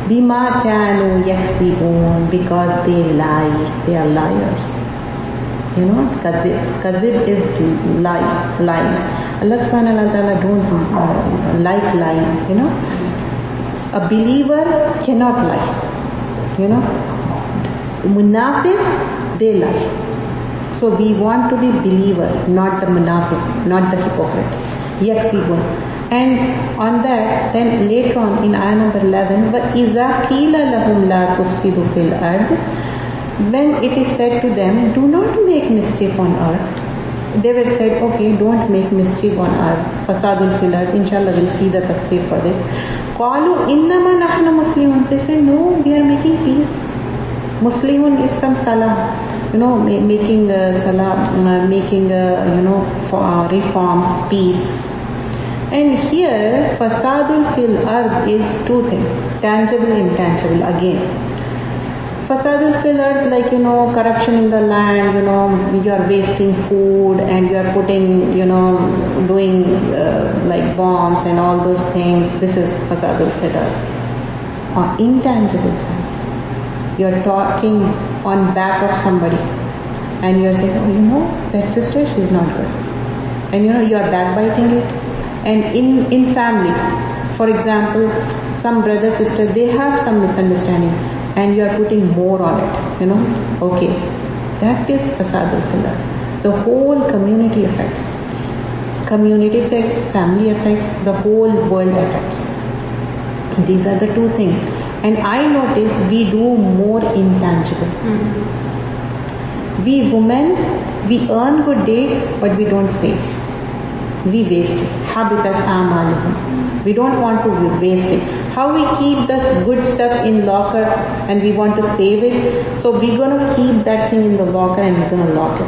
Bima kanu yaksibun, because they lie. They are liars. Kazib is lying. Allah subhanahu wa ta'ala don't like lying. A believer cannot lie. Munafiq, they lie. So we want to be believer, not the munafiq, not the hypocrite. Yaksibun. And on that, then later on in ayah number 11, وَإِذَا قِيلَ لَهُمْ لَا تُفْسِدُوا فِي الْأَرْضِ, when it is said to them, do not make mischief on earth. They were said, okay, don't make mischief on earth. Fasadul fil ard. Inshallah, we'll see the tafsir for it. Qalu innama nahnu muslimun. They say, no, we are making peace. Muslimun is from salam. Making salam, making reforms, peace. And here, fasadul fil ard is two things, tangible and intangible again. Fasadul fil ard, like, corruption in the land, you are wasting food and you are putting, doing like bombs and all those things. This is fasadul fil ard. Intangible sense. You are talking on back of somebody and you are saying, oh, that sister, she's not good. And you are backbiting it. And in family, for example, some brother, sister, they have some misunderstanding and you are putting more on it, okay, that is fasadul fil ard. The whole community affects. Community affects, family affects, the whole world affects. These are the two things. And I notice we do more intangible. We women, we earn good deeds, but we don't save. We waste it. Habitat amaluhum. We don't want to waste it. How we keep this good stuff in locker and we want to save it. So we're going to keep that thing in the locker and we're going to lock it.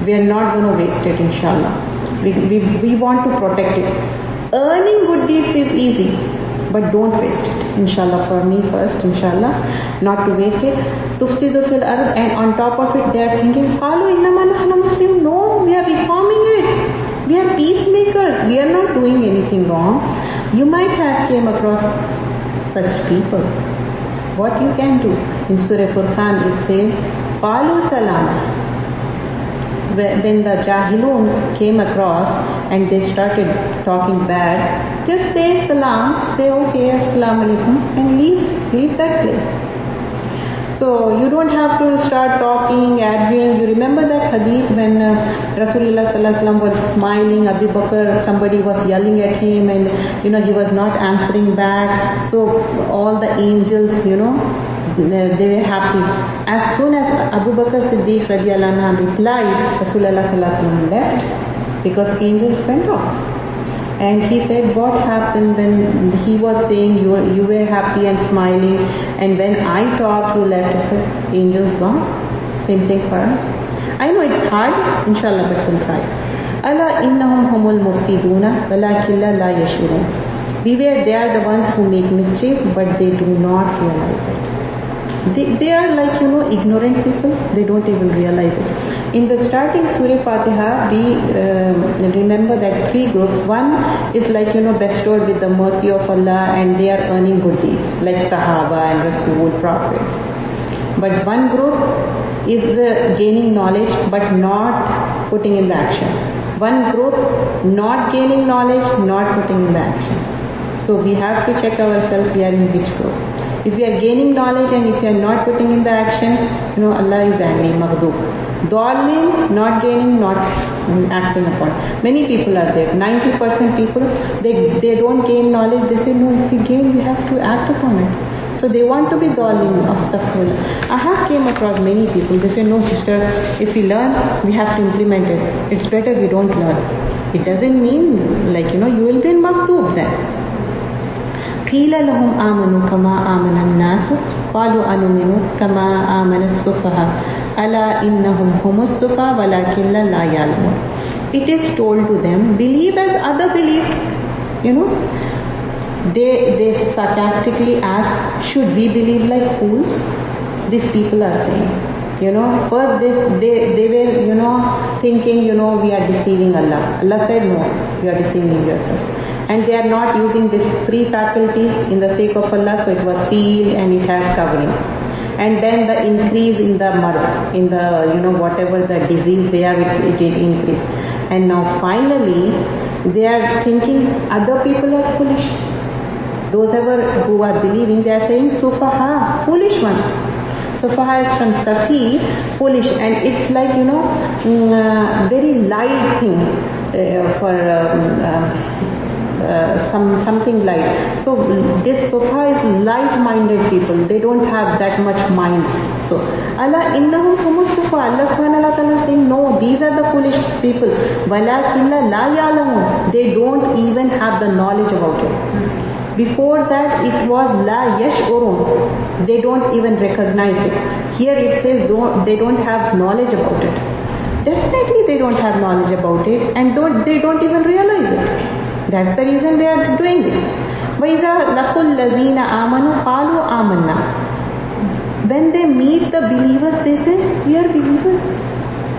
We are not going to waste it, inshallah. We want to protect it. Earning good deeds is easy, but don't waste it. Inshallah, for me first, inshallah, not to waste it. Tufsidu fil ard, and on top of it, they are thinking, Qalu innama nahnu muslimun. No, we are reforming it. We are peacemakers. We are not doing anything wrong. You might have came across such people. What you can do? In Surah Furqan, it says, Qalu salama. When the Jahilun came across and they started talking bad, just say salam, say okay, assalamu alaikum, and leave that place. So you don't have to start talking, arguing. You remember that hadith when Rasulullah sallallahu alaihi wasallam was smiling, Abu Bakr, somebody was yelling at him and he was not answering back. So all the angels, they were happy. As soon as Abu Bakr Siddiq radiallahu anhu replied, Rasulullah sallallahu alaihi wasallam left because angels went off. And he said, what happened when he was saying you were happy and smiling, and when I talk you left? I said, angels gone. Same thing for us. I know it's hard, inshallah, but we'll try. Ala innahum humul mufsiduna walakilla la yashurun. Beware, they are the ones who make mischief, but they do not realize it. They are like, ignorant people. They don't even realize it. In the starting Surah Fatiha, we remember that three groups. One is like, bestowed with the mercy of Allah and they are earning good deeds, like Sahaba and Rasul, prophets. But one group is gaining knowledge but not putting in the action. One group not gaining knowledge, not putting in the action. So we have to check ourselves, we are in which group. If we are gaining knowledge and if we are not putting in the action, Allah is angry, maghdub. Dallin, not gaining, not acting upon. Many people are there. 90% people, they don't gain knowledge. They say, no, if we gain, we have to act upon it. So they want to be dallin, astaghfirullah. I have came across many people. They say, no, sister, if we learn, we have to implement it. It's better we don't learn. It doesn't mean like, you will be in maghdub then. قِيلَ لَهُمْ آمَنُوا كَمَا آمَنَ النَّاسُ قَالُوا أَنُؤْمِنُ كَمَا آمَنَ السُّفَهَاءُ أَلَا إِنَّهُمْ هُمُ السُّفَهَاءُ وَلَكِنْ لَا يَعْلَمُونَ. It is told to them, believe as other believes. they sarcastically ask, should we believe like fools? These people are saying. First they were, thinking, we are deceiving Allah. Allah said, no, you are deceiving yourself. And they are not using these 3 faculties in the sake of Allah, so it was sealed and it has covering. And then the increase in the marad, in the, whatever the disease they have, it increase. And now finally, they are thinking other people are foolish. Those who are believing, they are saying sufaha, foolish ones. Sufaha is from safi, foolish, and it's like, very light thing for something light. So this sufaha is light-minded people. They don't have that much mind. So Allah innahum humus sufaha. Allah subhanahu wa ta'ala is saying, no, these are the foolish people. Walakinna la ya'lamun. They don't even have the knowledge about it. Before that it was la yash'urun. They don't even recognize it. Here it says they don't have knowledge about it. Definitely they don't have knowledge about it, and they don't even realize it. That's the reason they are doing it. وَإِذَا لَقُوا الَّذِينَ آمَنُوا قَالُوا آمَنَّا. When they meet the believers, they say, we are believers.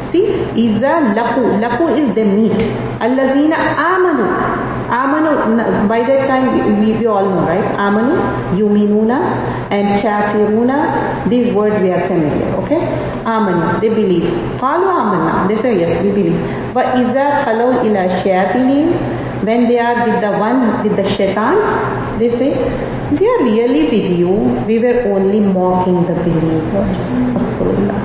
See, إِذَا لَقُوا is they meet. الَّذِينَ آمَنُوا. Amanu, by that time we all know, right? Amanu, yuminuna, and kafiruna, these words we are familiar, okay? Amanu, they believe. Qalu amanna, they say yes, we believe. But iza khalu ila shayatinim, when they are with the shaitans, they say, we are really with you, we were only mocking the believers. Astaghfirullah.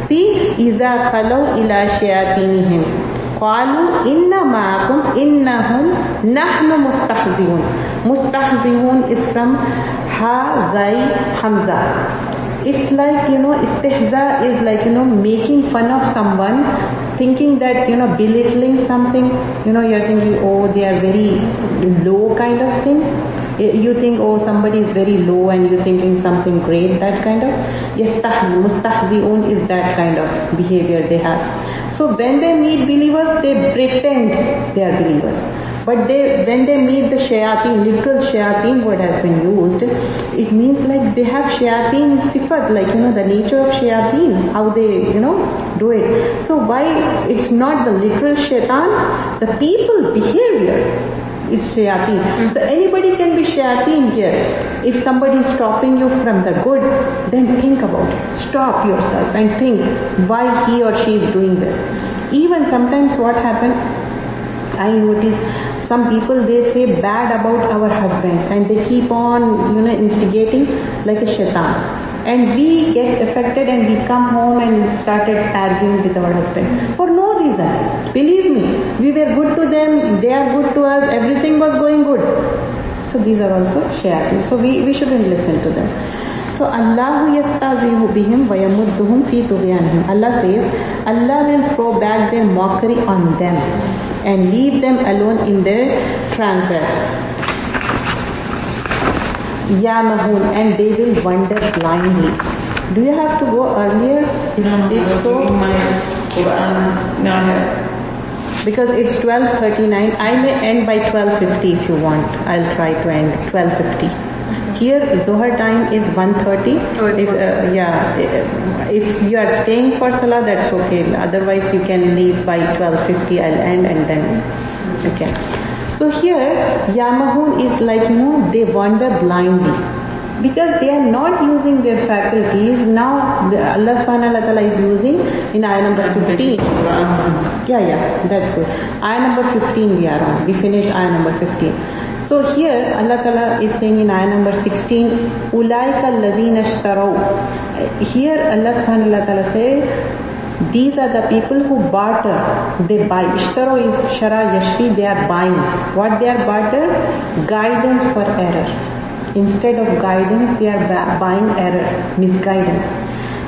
See, iza khalu ila shayatinihim. قالوا إِنَّ مَعَكُمْ إِنَّهُمْ نَحْنُ مُسْتَحْزِئُونَ. Mustahzi'un is from Ha, Zai, Hamza. It's like, istihza is like, making fun of someone, thinking that, belittling something, you're thinking, oh, they are very low kind of thing. You think, oh, somebody is very low and you're thinking something great, that kind of. Mustahzi'un is that kind of behavior they have. So when they meet believers, they pretend they are believers. But when they meet the shayateen, literal shayateen word has been used, it means like they have shayateen sifat, like, the nature of shayateen, how they, do it. So why it's not the literal shaitan, the people behavior is shayateen. So anybody can be shayateen here. If somebody is stopping you from the good, then think about it. Stop yourself and think why he or she is doing this. Even sometimes what happens, I notice some people, they say bad about our husbands and they keep on, instigating like a shaitan. And we get affected and we come home and started arguing with our husband for no reason. Believe me, we were good to them, they are good to us, everything was going good. So these are also shayateen. So we shouldn't listen to them. So Allahu yastazihu bihim wa yamudduhum fi tughyanihim. Allah says, Allah will throw back their mockery on them and leave them alone in their transgress. Yamahun, and they will wander blindly. Do you have to go earlier? If so, because it's 12:39. I may end by 12:50 if you want. I'll try to end 12:50. Here Zohar time is 1:30. If you are staying for Salah, that's okay. Otherwise you can leave by 12:50. I'll end and then okay. So here Yamahun is like, they wander blindly because they are not using their faculties. Now Allah subhanahu wa ta'ala is using in ayah number 15. Yeah, that's good. Ayah number 15 we are on. We finished ayah number 15. So here Allah ta'ala is saying in ayah number 16, Ulaika allazina ishtaraw. Here Allah subhanahu wa ta'ala says, these are the people who barter, they buy. Ishtaro is shara yashri, they are buying. What they are barter? Guidance for error. Instead of guidance, they are buying error, misguidance.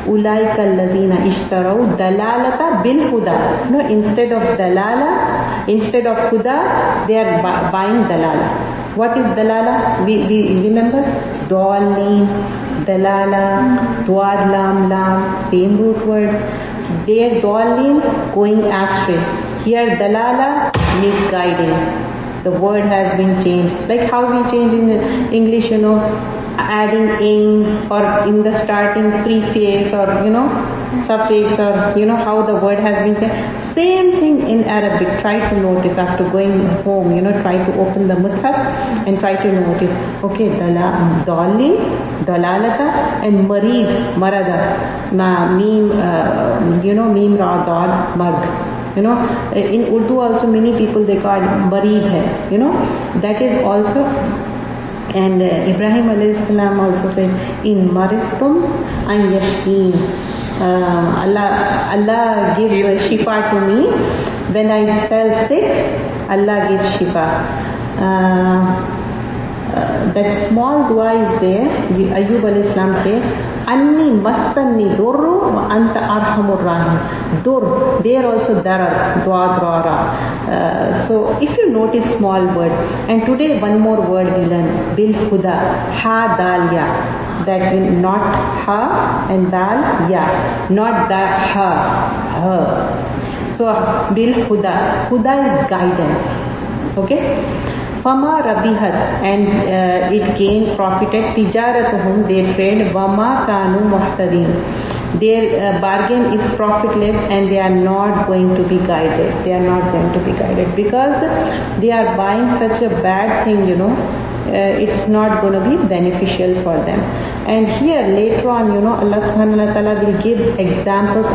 Ulaika allazina ishtaraw dalalata bil huda. No, instead of dalala, instead of huda, they are buying dalala. What is dalala? We remember? Dallin, dalala, duad lam lam, same root word. They are dallin, going astray. Here dalala, misguiding. The word has been changed. Like how we change in English, adding ing, or in the starting preface, or suffix, or how the word has been changed. Same thing in Arabic. Try to notice after going home, try to open the mushaf and try to notice. Okay, dalin, dalalata, and marid, marada, mim, mim ra dal mard. In Urdu also many people they call marid hai. That is also. And Ibrahim alayhi salam also said, in maridtum an yashfeen. Allah give shifa to me. When I fell sick, Allah gives shifa. That small dua is there. Ayyub alayhi salam said, Anni mastanni durru wa anta arhamur rahim. Dur, there also darar, dua drara. So if you notice small words, and today one more word we learn, bil huda, ha dal ya. That means not ha and dal ya, not da ha, ha. So bil huda, huda is guidance. Okay. Fama rabihat, and it gained, profited, tijaratuhum, their trade, wama kanu muhtadin. Their bargain is profitless, and they are not going to be guided. They are not going to be guided because they are buying such a bad thing, it's not going to be beneficial for them. And here later on, Allah subhanahu wa ta'ala will give examples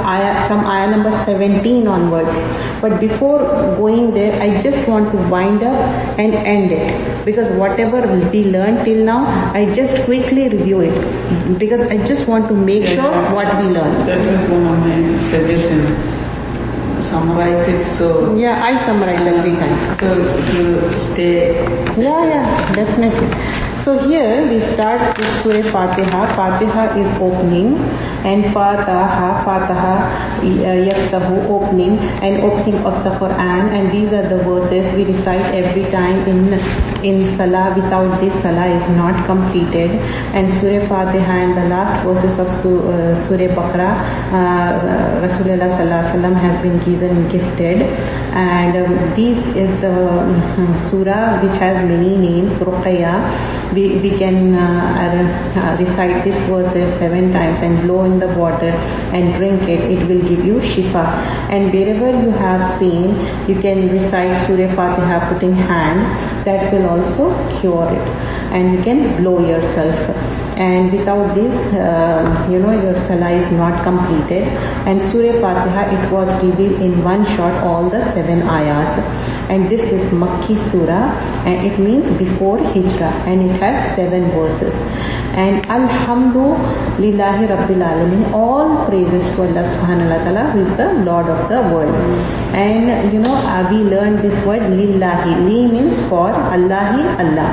from ayah number 17 onwards. But before going there, I just want to wind up and end it, because whatever we learned till now, I just quickly review it, because I just want to make sure what we learned. That was one of my suggestions. Summarize it so. Yeah, I summarize every time. So to stay. Yeah, definitely. So here we start with Surah Fatiha. Fatiha is opening, and Fatiha yaftahu, opening, and opening of the Quran. And these are the verses we recite every time in Salah. Without this, Salah is not completed. And Surah Fatiha and the last verses of Surah Baqara, Rasulullah Sallallahu Alaihi Wasallam has been given, gifted. And this is the surah which has many names, Ruqayya. We can recite these verses 7 times and blow in the water and drink it. It will give you shifa. And wherever you have pain, you can recite Surah Fatiha putting hand. That will also cure it. And you can blow yourself. And without this, your salah is not completed. And Surah Fatiha, it was revealed in one shot, all the 7 ayahs. And this is Makki Surah, and it means before Hijrah, and it has 7 verses. And Alhamdulillahi Rabbil Alamin, all praises to Allah subhanahu wa ta'ala, who is the Lord of the world. And we learned this word Lillahi. Li means for, Allahi, Allah.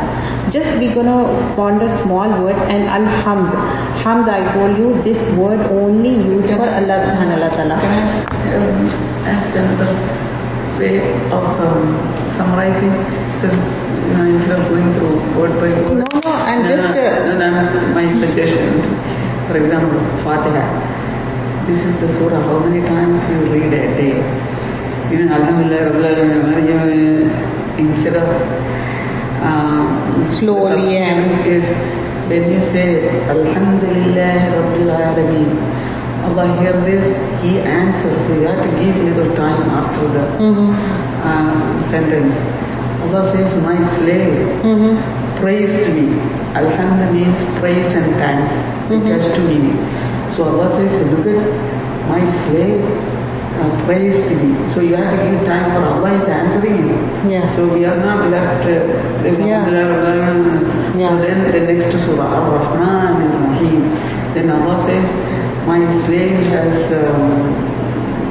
Just we're gonna ponder small words. And Alhamd, Hamd, I told you this word only used for Allah subhanahu wa ta'ala. Can I ask another way of summarizing? Because instead of going through word by word. No, I'm just. My suggestion. For example, Fatiha. This is the surah. How many times you read a day? Alhamdulillah, instead of slowly and is when you say Alhamdulillah Rabbil Alameen, Allah hear this, He answers. So you have to give little time after the sentence. Allah says, my slave praised me. Alhamdulillah means praise and thanks. It has two meanings. So Allah says, look at my slave praised me. So you have to give time for Allah is answering you. Yeah. So we are not left. So then the next surah, Ar-Rahman Ar-Rahim. Then Allah says, my slave has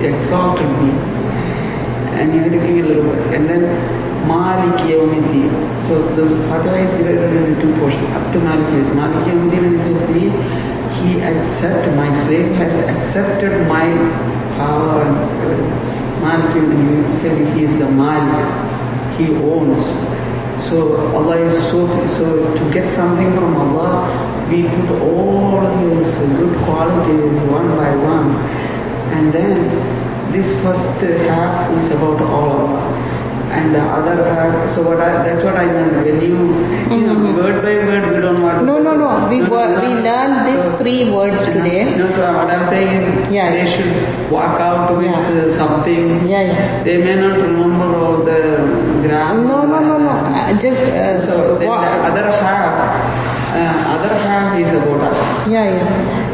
exalted me. And you have to give a little bit. And then Malik Yawmiddin. So the Fatiha is divided into 2 portions. Up to Malik Yawmiddin. Malik Yawmiddin, when he says, he accepted, my slave has accepted my power. Malik Yawmiddin, you say he is the Malik. He owns. So Allah is so to get something from Allah, we put all His good qualities one by one. And then this first half is about all Allah. and the other half. So that's what I meant. When you know, word by word, we don't want to. No. We learned these 3 words today. No, so what I'm saying is they should walk out with something. They may not remember all the grammar. No. Just so then the other half is about us.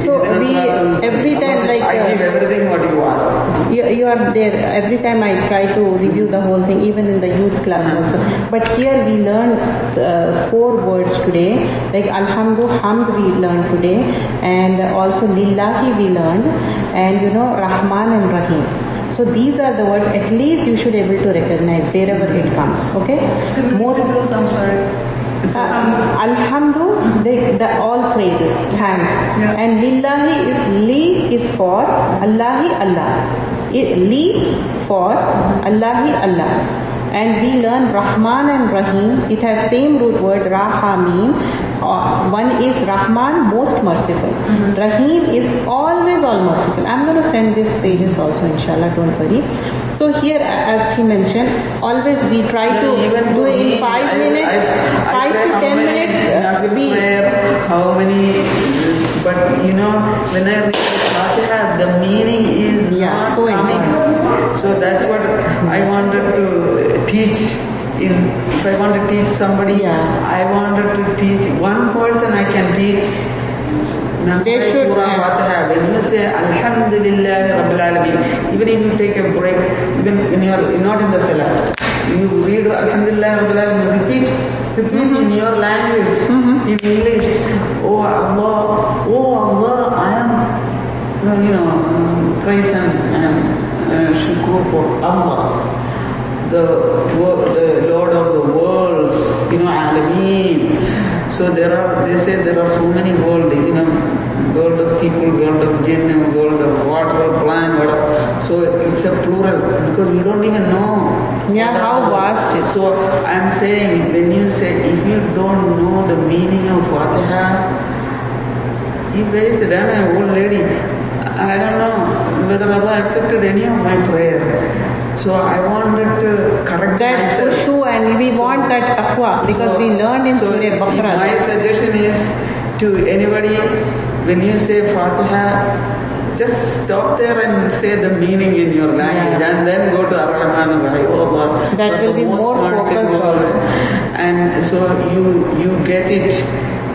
So we every time like I give everything what you ask. You are there every time. I try to review the whole thing, even in the youth class also. But here we learned 4 words today, like Alhamdu, Hamd we learned today, and also Lillahi we learned, and Rahman and Rahim. So these are the words, at least you should be able to recognize wherever it comes. Okay? Most. I'm sorry. Alhamdu, the all praises, thanks. And Lillahi is for Allahi Allah. Li for Allahi Allah. And we learn Rahman and Rahim. It has same root word Rahamim. One is Rahman, most merciful. Rahim is always all merciful. I'm going to send these pages also, inshallah, don't worry. So here, as he mentioned, always we try to do it in 5 minutes, 5 to 10 minutes. How many? But when I read the Fatiha, the meaning is not so coming. So that's what I wanted to teach. If I want to teach somebody, I wanted to teach one person. I can teach. They should. When you say Alhamdulillah Rabbil Alameen, even if you take a break, even when you are not in the salah, you read Alhamdulillah Rabbil Alameen, repeat in your language, in English. Oh Allah, I am, praise and shukr for Allah, the Lord of the worlds, Alameen. So they say there are so many worlds, world of people, world of jinn, world of water, plant, whatever. So it's a plural because we don't even know. How vast it is. So I'm saying, when you say, if you don't know the meaning of Fatiha, if there is a damn old lady, I don't know whether Allah accepted any of my prayer. So I wanted to correct that myself. khushu, and we want that taqwa, because we learned in Surah Al-Baqarah. My suggestion is to anybody, when you say Fatiha, just stop there and say the meaning in your language, and then go to Ar-Rahman Ar-Rahim. That will be more focused also. And so you get it,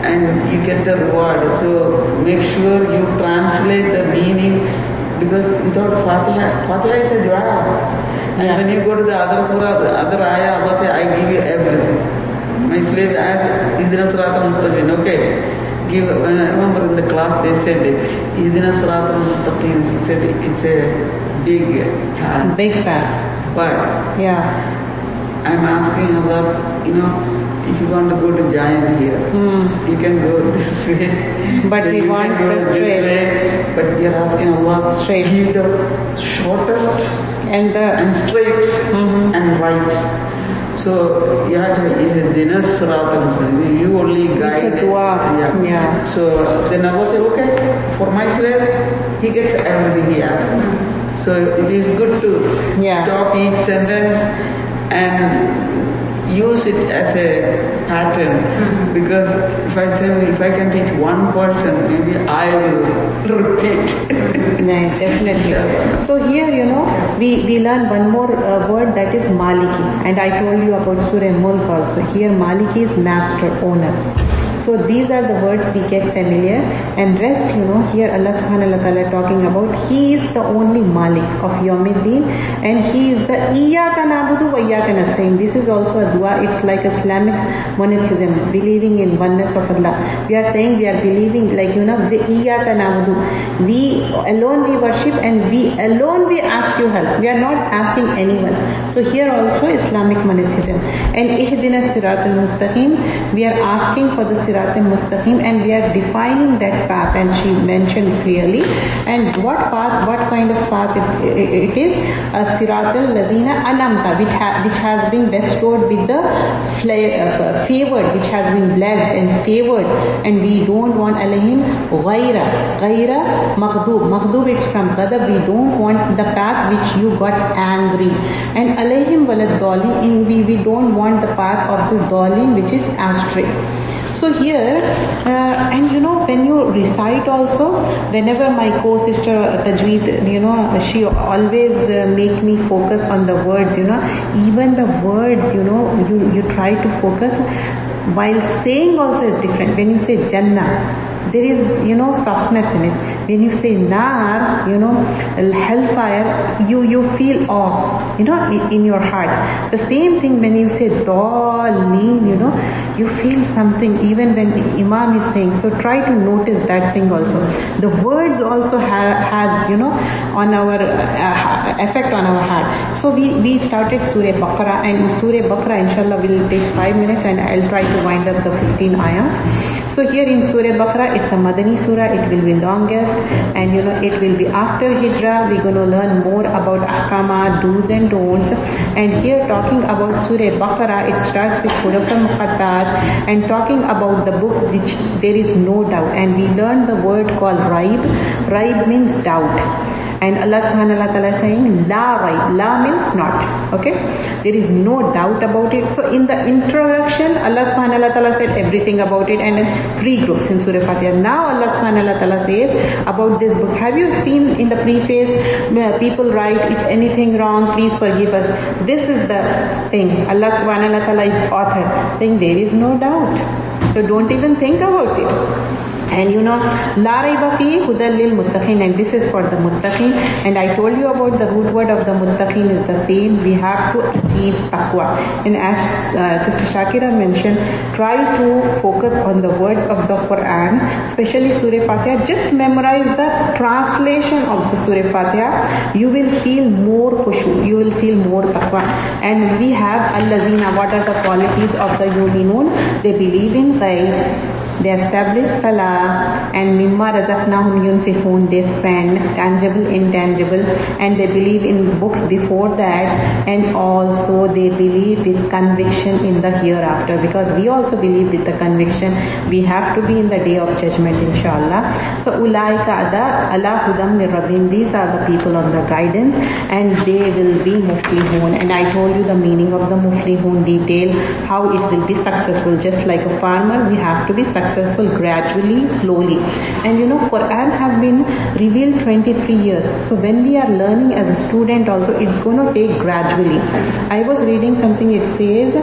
and you get the reward. So make sure you translate the meaning, because without Fatiha is a dua. And when you go to the other surah, the other ayah, Allah says, I give you everything. My slave asked, Ihdina Sirata Mustaqim, okay. I remember in the class they said, Ihdina Sirata Mustaqim. He said it's a big path. Big path. But I'm asking Allah, if you want to go to Giant here, you can go this way. But we want the straight. But we are asking Allah straight. Give the shortest and straight and right. So you have to you only guide. It's a dua. So then Allah said, okay, for my slave, he gets everything he asks. So it is good to stop each sentence and use it as a pattern, because if I can teach one person, maybe I will repeat. Definitely. So here, we learn one more word, that is Maliki, and I told you about Surah Mulk also. Here Maliki is master, owner. So these are the words we get familiar, and rest, here Allah subhanahu wa ta'ala talking about, He is the only Malik of Yawmiddin, and He is the Iyaka na'budu wa Iyaka nasta'in. This is also a dua. It's like Islamic monotheism, believing in oneness of Allah. We are saying we are believing, like, the Iyaka na'budu. We alone we worship, and we alone we ask you help. We are not asking anyone. So here also Islamic monotheism. And Ihdina Siratal Mustaqim, we are asking for the siratal mustaqim, and we are defining that path, and she mentioned clearly. And what path, what kind of path it is? Siratal lazina anamta, which has been bestowed with the favored, which has been blessed and favored, and we don't want alayhim ghaira maghdub, it's from ghadab, we don't want the path which you got angry, and alayhim walad dalin, we don't want the path of the dalin which is astray. So here, and when you recite also, whenever my co-sister Tajweed, she always make me focus on the words, even the words, you try to focus, while saying also is different. When you say Jannah, there is, softness in it. When you say Nar, hellfire, you feel awe, in your heart. The same thing when you say Dalin, you feel something even when Imam is saying. So try to notice that thing also. The words also has, on our effect on our heart. So we started Surah Baqarah, and in Surah Baqarah, inshallah, will take 5 minutes, and I'll try to wind up the 15 ayahs. So here in Surah Baqarah, it's a Madani surah, it will be longest, and it will be after Hijrah. We're going to learn more about ahkamat, do's and don'ts. And here talking about Surah Baqarah, it starts with Huruf al-Muqattat, and talking about the book which there is no doubt. And we learned the word called Raib. Raib means doubt. And Allah subhanahu wa ta'ala is saying, La raib. La means not. Okay? There is no doubt about it. So in the introduction, Allah subhanahu wa ta'ala said everything about it, and then 3 groups in Surah Fatiha. Now Allah subhanahu wa ta'ala says about this book. Have you seen in the preface, people write, if anything wrong, please forgive us. This is the thing. Allah subhanahu wa ta'ala is author, saying there is no doubt. So don't even think about it. And La raiba fi hudal lil muttaqin, and this is for the muttaqin. And I told you about the root word of the muttaqin is the same. We have to achieve taqwa. And as Sister Shakira mentioned, try to focus on the words of the Quran, especially Surah Fatiha. Just memorize the translation of the Surah Fatiha. You will feel more khushu. You will feel more taqwa. And we have al-lazina. What are the qualities of the yuminun? They believe in ghaib. They establish salah, and mimma razaqnahum yunfiqun, they spend tangible, intangible, and they believe in books before that, and also they believe with conviction in the hereafter, because we also believe with the conviction we have to be in the day of judgment, inshallah. So ulaika ala hudam min rabbihim, these are the people on the guidance, and they will be muflihun. And I told you the meaning of the muflihun detail, how it will be successful. Just like a farmer, we have to be successful gradually, slowly. And Quran has been revealed 23 years. So when we are learning as a student also, it's going to take gradually. I was reading something, it says,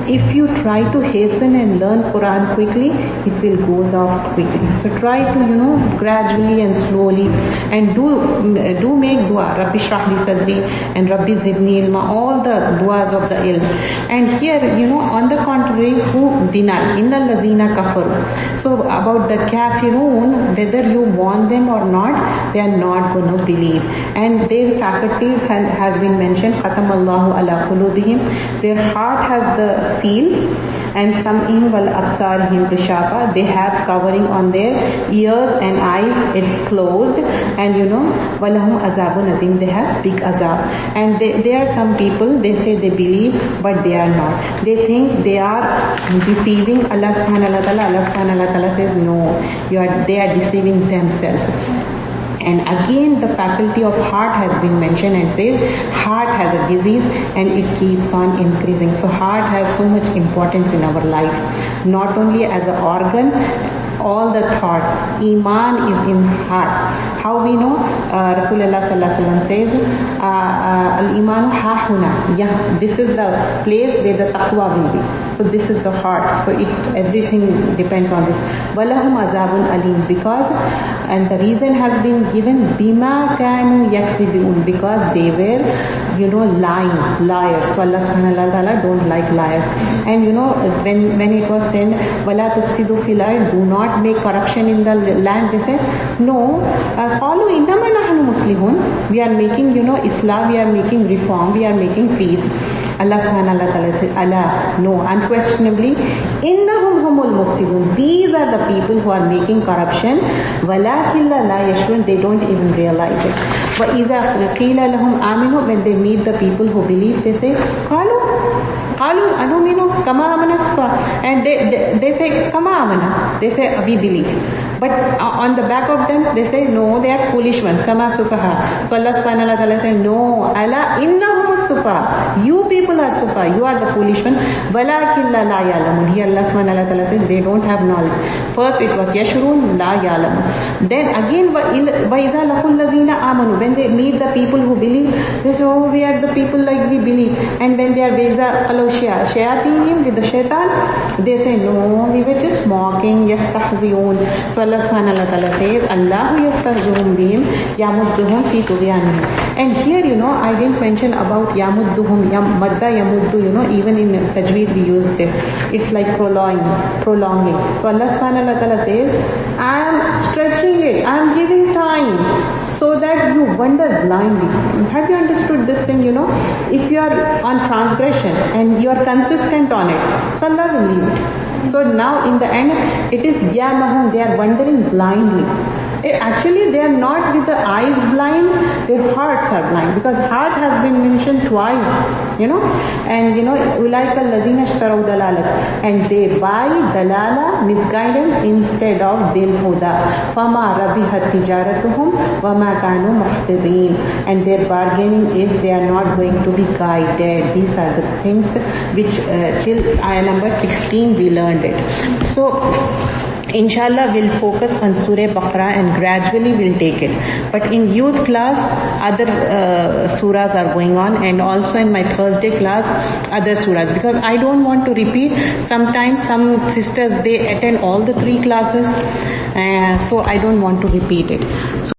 if you try to hasten and learn Quran quickly, it will goes off quickly. So try to, gradually and slowly, and do make dua, Rabbi shrah li sadri and Rabbi zidni ilma, all the duas of the ilm. And here, on the contrary, who deny, innal lazina kafaru. So about the kafirun, whether you want them or not, they are not going to believe. And their faculties has been mentioned, khatamallahu ala qulubihim, their heart has the seal, and sam'in wal absarihim bishafa, they have covering on their ears and eyes, it's closed, and walahum azabun azim, they have big azab. And there are some people, they say they believe, but they are not. They think they are deceiving Allah subhanahu wa ta'ala. Allah subhanahu wa ta'ala says no, they are deceiving themselves. And again the faculty of heart has been mentioned, and says heart has a disease and it keeps on increasing. So heart has so much importance in our life, not only as an organ, all the thoughts. Iman is in heart. How we know? Rasulullah sallallahu alaihi wasallam says, al-iman hahuna. Yeah, this is the place where the taqwa will be. So this is the heart. So everything depends on this. Walahum azabun alim, because, and the reason has been given, bima kanu yaksibun, because they were, liars. So Allah subhanahu wa ta'ala don't like liars. And when it was said, wala tufsidu fil ard, do not make corruption in the land, they said, no, qalu innama nahnu muslihun, we are making, Islam, we are making reform, we are making peace. Allah subhanahu wa ta'ala says, Allah, no, unquestionably, innahum humul mufsidun. These are the people who are making corruption. Walakin la yashurun, they don't even realize it. Wa iza qila lahum aminu, when they meet the people who believe, they say, qalu anuminu kama amana sufa, and they say kama amana, they say we believe, but on the back of them they say no, they are foolish ones, kama sufaha. So Allah subhanahu wa ta'ala says, no, ala innahum sufa, you people are sufa, you are the foolish one. Walakin la ya'lamun, here Allah subhanahu wa ta'ala says they don't have knowledge. First it was yashurun, la ya'lamun, then again wa iza laqul lazina amanu, when they meet the people who believe, they say, oh, we are the people like we believe. And when they are shayateen, with the shaitan, they say, no, we were just mocking, yastahzi'un. So Allah subhanahu wa ta'ala says, Allahu yastahzi'un bihim yamudduhum fi tughyanihim. And here, I didn't mention about yamudduhum, madda yamuddu, even in tajweed we use it. It's like prolonging. So Allah subhanahu wa ta'ala says, I am stretching it, I am giving time so that you wander blindly. Have you understood this thing? If you are on transgression and you are consistent on it, so Allah will leave it. So now in the end, it is yamahum, they are wandering blindly. Actually, they are not with the eyes blind, their hearts are blind, because heart has been mentioned twice, and ulaika allazina ishtaraw dalalat, and they buy dalala, misguidance, instead of dil huda. Fama rabihat tijaratuhum wama kanu muhtadin, and their bargaining is they are not going to be guided. These are the things which till ayah number 16 we learned it. So inshallah we'll focus on Surah Baqarah and gradually we'll take it. But in youth class, other surahs are going on, and also in my Thursday class, other surahs, because I don't want to repeat. Sometimes some sisters, they attend all the 3 classes, so I don't want to repeat it. So